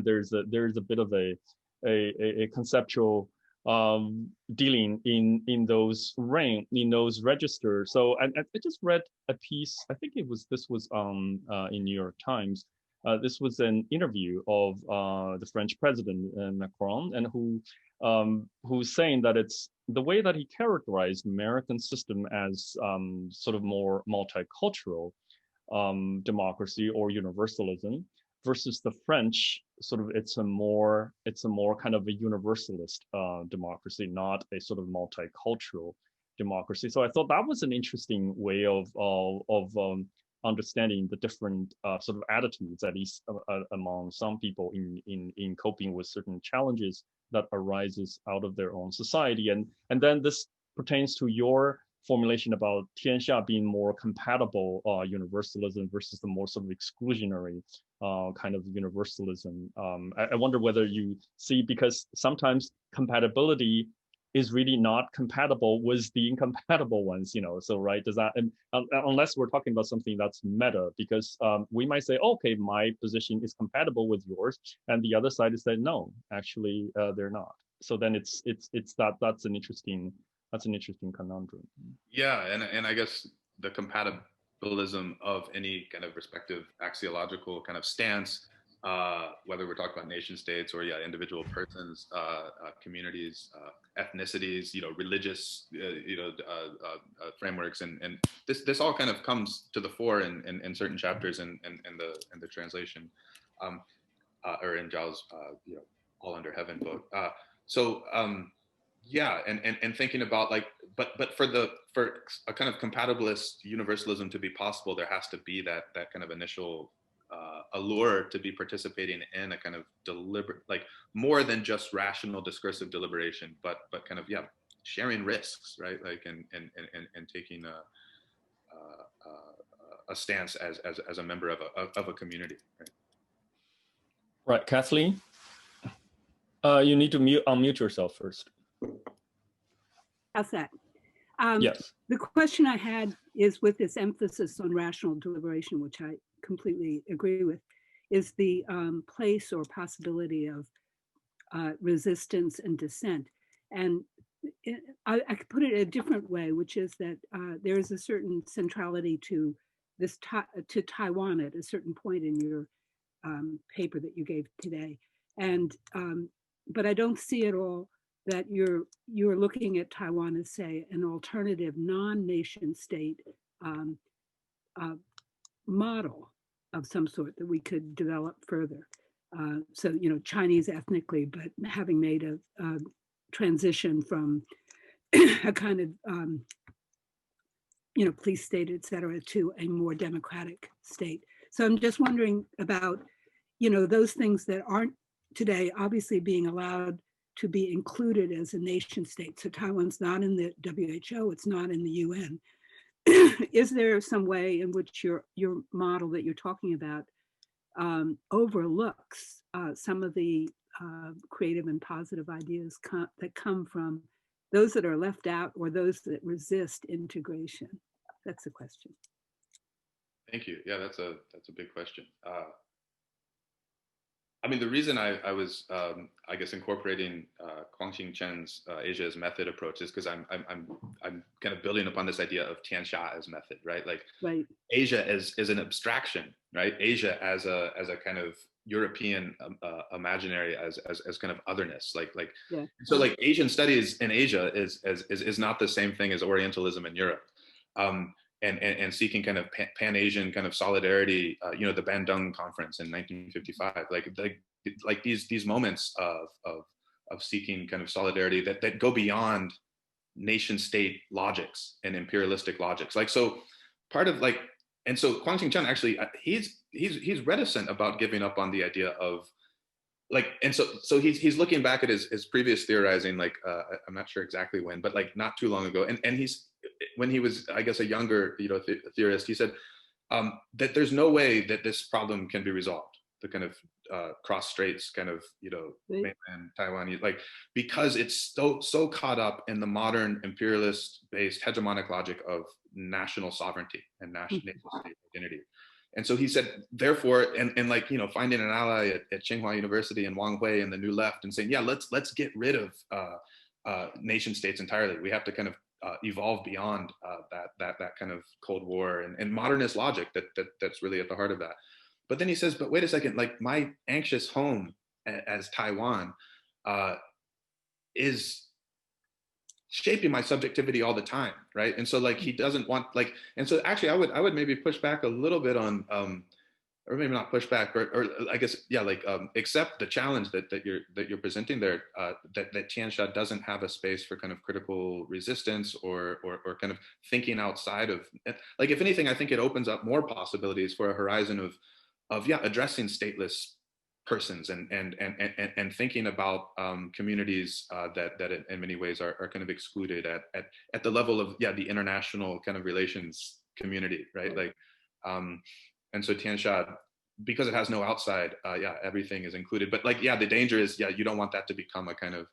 there's a bit of a conceptual dealing in those registers. So I just read a piece, I think this was in New York Times. This was an interview of the French president Macron, and who's saying that it's the way that he characterized American system as sort of more multicultural democracy or universalism versus the French, sort of it's a more kind of a universalist democracy, not a sort of multicultural democracy. So I thought that was an interesting way of understanding the different sort of attitudes, at least among some people in coping with certain challenges that arises out of their own society. And then this pertains to your formulation about Tianxia being more compatible universalism versus the more sort of exclusionary kind of universalism. I wonder whether you see, because sometimes compatibility is really not compatible with the incompatible ones, so right, does that, and unless we're talking about something that's meta, because we might say, okay, my position is compatible with yours, and the other side is that no, actually they're not. So then it's that's an interesting conundrum. Yeah, and I guess the compatibilism of any kind of respective axiological kind of stance, whether we're talking about nation states or individual persons, communities, ethnicities, religious, frameworks, and this all kind of comes to the fore in certain chapters in the translation, or in Zhao's All Under Heaven book. And thinking about but for a kind of compatibilist universalism to be possible, there has to be that kind of initial allure to be participating in a kind of deliberate, more than just rational discursive deliberation, but kind of sharing risks, right? And taking a stance as a member of a community, right? Right, Kathleen, you need to unmute yourself first. How's that? Yes. The question I had is, with this emphasis on rational deliberation, which I completely agree with, is the place or possibility of resistance and dissent. And I could put it a different way, which is that there is a certain centrality to this to Taiwan at a certain point in your paper that you gave today. And but I don't see at all that you're looking at Taiwan as, say, an alternative non-nation state model of some sort that we could develop further. So, Chinese ethnically, but having made a transition from a kind of, police state, et cetera, to a more democratic state. So I'm just wondering about, those things that aren't today obviously being allowed to be included as a nation state. So Taiwan's not in the WHO, it's not in the UN. Is there some way in which your model that you're talking about overlooks some of the creative and positive ideas that come from those that are left out or those that resist integration? That's the question. Thank you. Yeah, that's a big question. I mean, the reason I was, I guess, incorporating Guangxing Chen's Asia as method approach is because I'm kind of building upon this idea of Tianxia as method, right? Right. Asia is an abstraction, right? Asia as a kind of European imaginary as kind of otherness, Yeah. So Asian studies in Asia is not the same thing as Orientalism in Europe. And seeking kind of pan-Asian kind of solidarity, the Bandung Conference in 1955, like these moments of seeking kind of solidarity that go beyond nation state logics and imperialistic logics. So part of and so Guangxing Chen actually he's reticent about giving up on the idea of and so he's looking back at his previous theorizing, I'm not sure exactly when, but not too long ago, and he's, when he was, I guess, a younger theorist, he said that there's no way that this problem can be resolved, the kind of cross straits kind of mainland Taiwan, because it's so caught up in the modern imperialist based hegemonic logic of national sovereignty and national state identity. And so he said, therefore, and finding an ally at Tsinghua University and Wang Hui and the New Left, and saying, yeah, let's get rid of nation states entirely. We have to kind of evolve beyond that kind of Cold War and modernist logic that's really at the heart of that. But then he says, but wait a second, my anxious home as Taiwan is shaping my subjectivity all the time, right? And so he doesn't want and so actually I would maybe push back a little bit on or maybe not push back, or I guess accept the challenge that you're presenting there, that Tianxia doesn't have a space for kind of critical resistance or kind of thinking outside of, if anything, I think it opens up more possibilities for a horizon of addressing stateless persons and thinking about communities that in many ways are kind of excluded at the level of the international kind of relations community, right? And so Tianxia because it has no outside, yeah, everything is included. But like, yeah, the danger is, yeah, you don't want that to become a kind of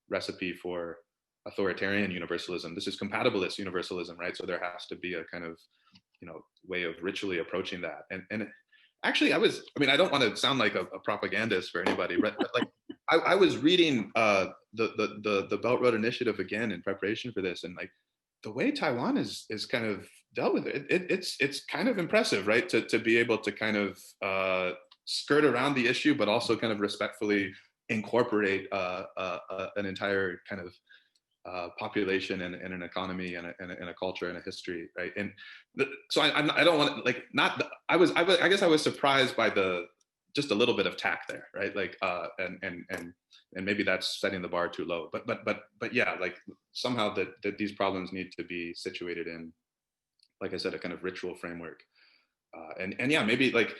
recipe for authoritarian universalism. This is compatibilist universalism, right? So there has to be a kind of, way of ritually approaching that. And actually, I mean, I don't want to sound like a propagandist for anybody, but like, I was reading the Belt Road Initiative again in preparation for this, and like the way Taiwan is kind of dealt with it, it's kind of impressive, right? To be able to kind of skirt around the issue, but also kind of respectfully incorporate an entire kind of population and an economy and a culture and a history, right? And so I don't want to like not I guess I was surprised by just a little bit of tact there, right? Like and maybe that's setting the bar too low, but yeah, like somehow that these problems need to be situated in, like I said, a kind of ritual framework, and yeah, maybe like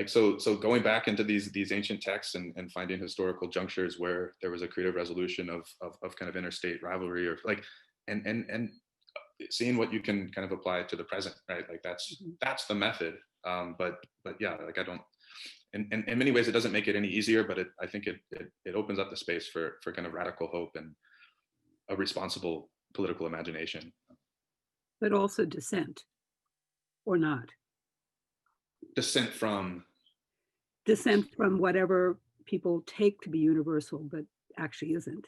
so going back into these ancient texts and finding historical junctures where there was a creative resolution of kind of interstate rivalry, or like and seeing what you can kind of apply to the present, right? Like that's the method. But yeah, like I don't, in many ways it doesn't make it any easier, but I think it opens up the space for kind of radical hope and a responsible political imagination. But also dissent, or not. Dissent from whatever people take to be universal, but actually isn't.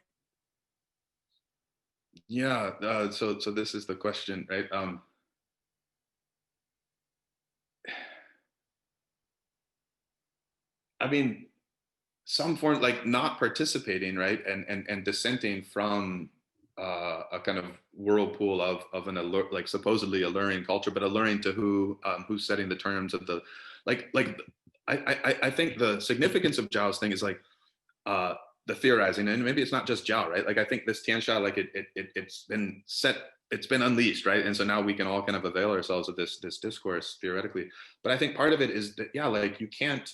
Yeah. So this is the question, right? I mean, some form, like not participating, right, and dissenting from a kind of whirlpool of an allure, like supposedly alluring culture, but alluring to who's setting the terms of the like. I think the significance of Zhao's thing is like the theorizing, and maybe it's not just Zhao, right? Like I think this Tianxia, like it's been set, it's been unleashed, right? And so now we can all kind of avail ourselves of this discourse theoretically. But I think part of it is that, yeah, like you can't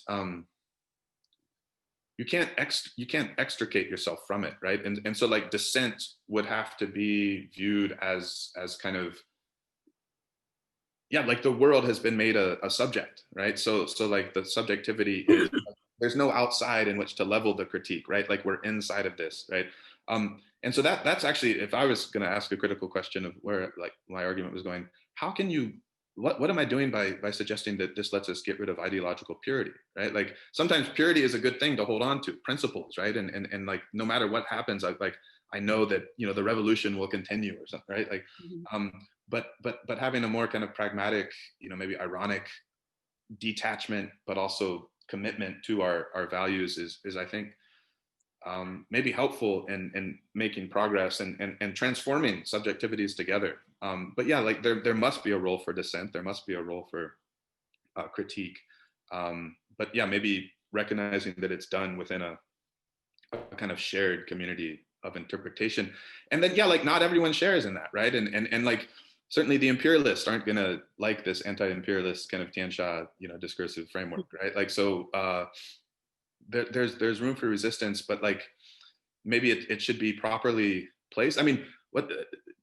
extricate yourself from it, right? And so like dissent would have to be viewed as kind of, yeah, like the world has been made a subject, right? So like the subjectivity is, there's no outside in which to level the critique, right? Like we're inside of this, right? And so that's actually, if I was going to ask a critical question of where like my argument was going, how can you, what am I doing by suggesting that this lets us get rid of ideological purity, right? Like sometimes purity is a good thing to hold on to, principles, right? And like no matter what happens, I know that the revolution will continue or something, right? Like, but having a more kind of pragmatic, maybe ironic detachment, but also commitment to our values is I think maybe helpful in making progress and transforming subjectivities together. But yeah, like there must be a role for dissent. There must be a role for critique. But yeah, maybe recognizing that it's done within a kind of shared community of interpretation. And then, yeah, like not everyone shares in that, right? And like, certainly the imperialists aren't gonna like this anti-imperialist kind of Tianxia, discursive framework, right? Like, so there's room for resistance, but like maybe it should be properly placed. I mean, what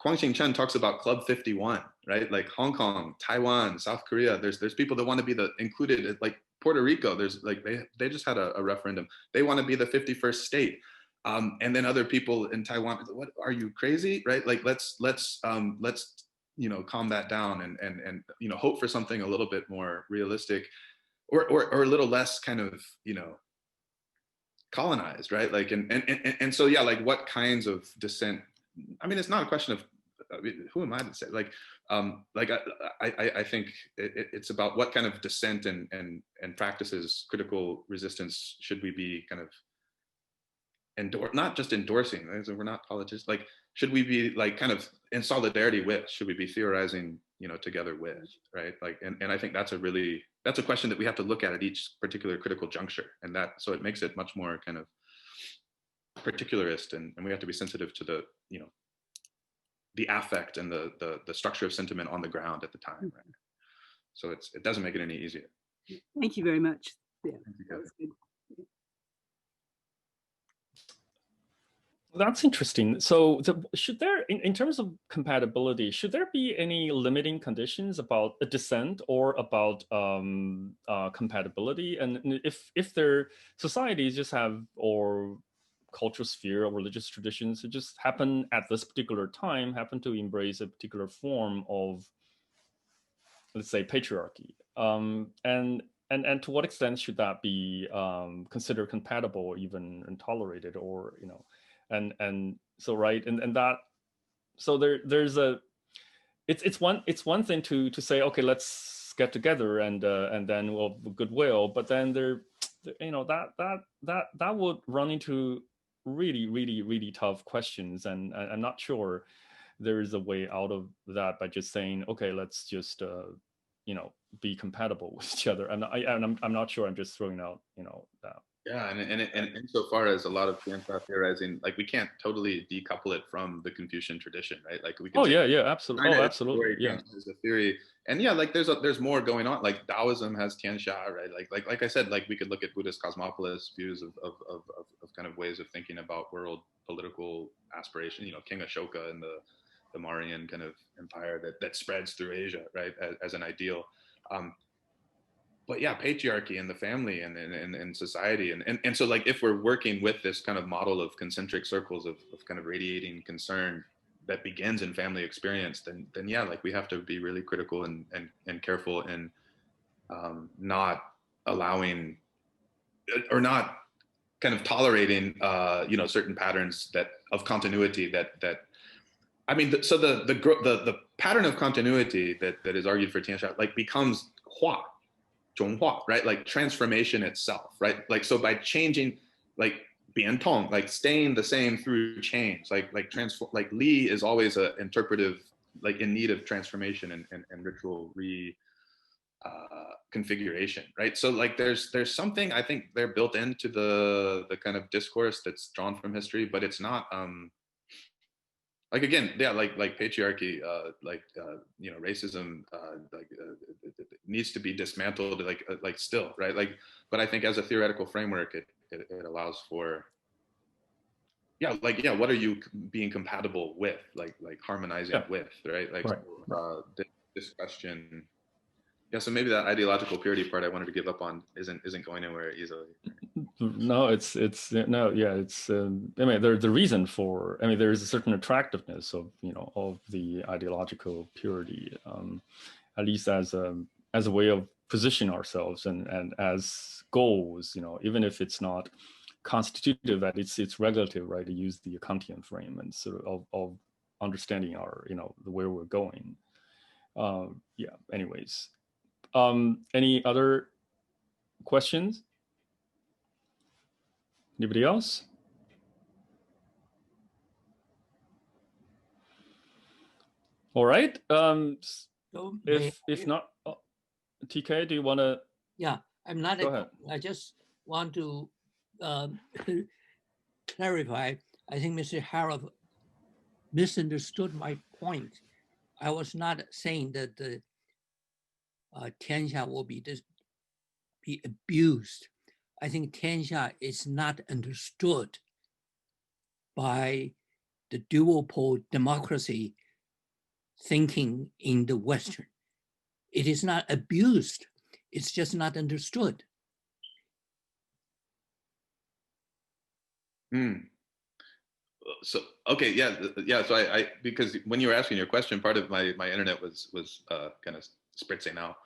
Guangxing Chen talks about Club 51, right? Like Hong Kong, Taiwan, South Korea. There's people that want to be included, like Puerto Rico. There's like they just had a referendum. They want to be the 51st state. And then other people in Taiwan, what, are you crazy, right? Like let's calm that down and hope for something a little bit more realistic, or a little less kind of colonized, right? Like and so yeah, like what kinds of dissent? I mean, it's not a question of who am I to say? Like I think it's about what kind of dissent and practices, critical resistance should we be kind of not just endorsing, right? So we're not politicians. Like, should we be like kind of in solidarity with? Should we be theorizing, together with, right? Like, and I think that's a question that we have to look at each particular critical juncture, and so it makes it much more kind of particularist, and we have to be sensitive to the the affect and the structure of sentiment on the ground at the time, right? So it doesn't make it any easier. Thank you very much. Yeah, that was good. That's interesting. So should there, in terms of compatibility, should there be any limiting conditions about a dissent or about compatibility? And if their societies just have, or cultural sphere or religious traditions that just happen at this particular time, happen to embrace a particular form of, let's say, patriarchy, and to what extent should that be considered compatible, or even and tolerated, or and so right, and that, so there's a, it's one thing to say, okay, let's get together and then we'll goodwill, but then that would run into really tough questions, and I'm not sure there is a way out of that by just saying, okay, let's just be compatible with each other. I'm not sure. I'm just throwing out that. Yeah, and insofar as a lot of Tianxia theorizing, like we can't totally decouple it from the Confucian tradition, right? Like we can. Oh yeah, absolutely. China Oh, absolutely. Yeah. Is a theory, and yeah, like there's more going on. Like Taoism has Tianxia, right? Like I said, like we could look at Buddhist cosmopolist views of kind of ways of thinking about world political aspiration. King Ashoka and the Mauryan kind of empire that spreads through Asia, right, as an ideal. But yeah, patriarchy and the family and society. And so like if we're working with this kind of model of concentric circles of kind of radiating concern that begins in family experience, then yeah, like we have to be really critical and careful in not allowing or not kind of tolerating certain patterns that of continuity that I mean, so the pattern of continuity that is argued for Tianxia like becomes hua, zhonghua, right? Like transformation itself, right? Like, so by changing, like biantong, like staying the same through change, like transform, like Li is always a interpretive, like in need of transformation and ritual configuration, right? So like there's something I think they're built into the kind of discourse that's drawn from history, but it's not like again, yeah, like patriarchy, racism, needs to be dismantled, like still, right? Like, but I think as a theoretical framework, it allows for, what are you being compatible with, like harmonizing with, right? Like, right. This question. Yeah, so maybe that ideological purity part I wanted to give up on isn't going anywhere easily. No, it's no, yeah, it's I mean, there's the reason for, I mean, there is a certain attractiveness of of the ideological purity, at least as a way of positioning ourselves and as goals, even if it's not constitutive, that it's regulative, right, to use the Kantian frame and sort of understanding our the where we're going. Yeah, anyways, any other questions? Anybody else? All right. So if not, TK, do you want to? Yeah, I'm not. Go ahead. I just want to clarify. I think Mr. Harroff misunderstood my point. I was not saying that the Tianxia will be abused. I think Tianxia is not understood by the dual pole democracy thinking in the Western. It is not abused. It's just not understood. So okay, yeah. So I because when you were asking your question, part of my internet was kind of spritzing out.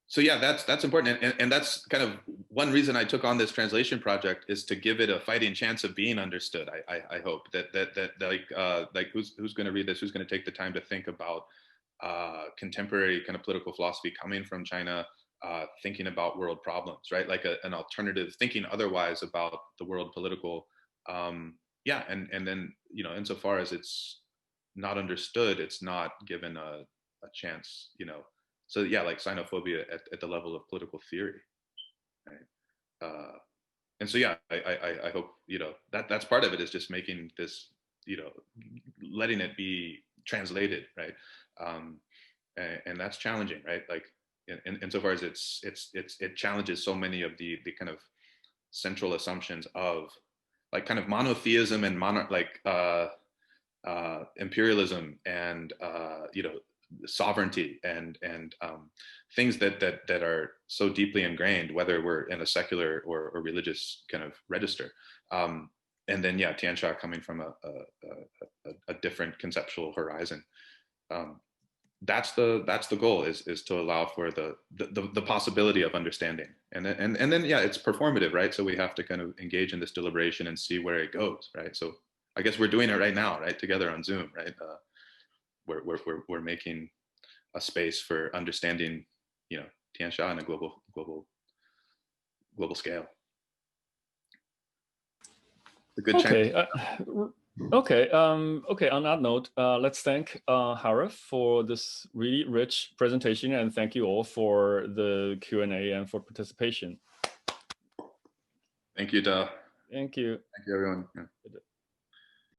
So yeah, that's important, and that's kind of one reason I took on this translation project, is to give it a fighting chance of being understood. I hope that like who's going to read this, who's going to take the time to think about contemporary kind of political philosophy coming from China, thinking about world problems, right? Like an alternative, thinking otherwise about the world political. And then insofar as it's not understood, it's not given a chance, So yeah, like xenophobia at the level of political theory, right? And so yeah, I hope that's part of it, is just making this, letting it be translated, right? And that's challenging, right? Like, insofar as it challenges so many of the kind of central assumptions of like kind of monotheism and imperialism and you know, sovereignty and things that are so deeply ingrained, whether we're in a secular or religious kind of register. And then yeah, Tianxia coming from a different conceptual horizon. That's the goal, is to allow for the possibility of understanding, and then yeah, it's performative, right? So we have to kind of engage in this deliberation and see where it goes, right? So I guess we're doing it right now, right, together on Zoom, right? We're making a space for understanding, you know, Tianxia on a global scale. A good Okay. Chinese. Okay. Okay. On that note, let's thank Harroff for this really rich presentation, and thank you all for the Q&A and for participation. Thank you, Da. Thank you. Thank you, everyone. Yeah.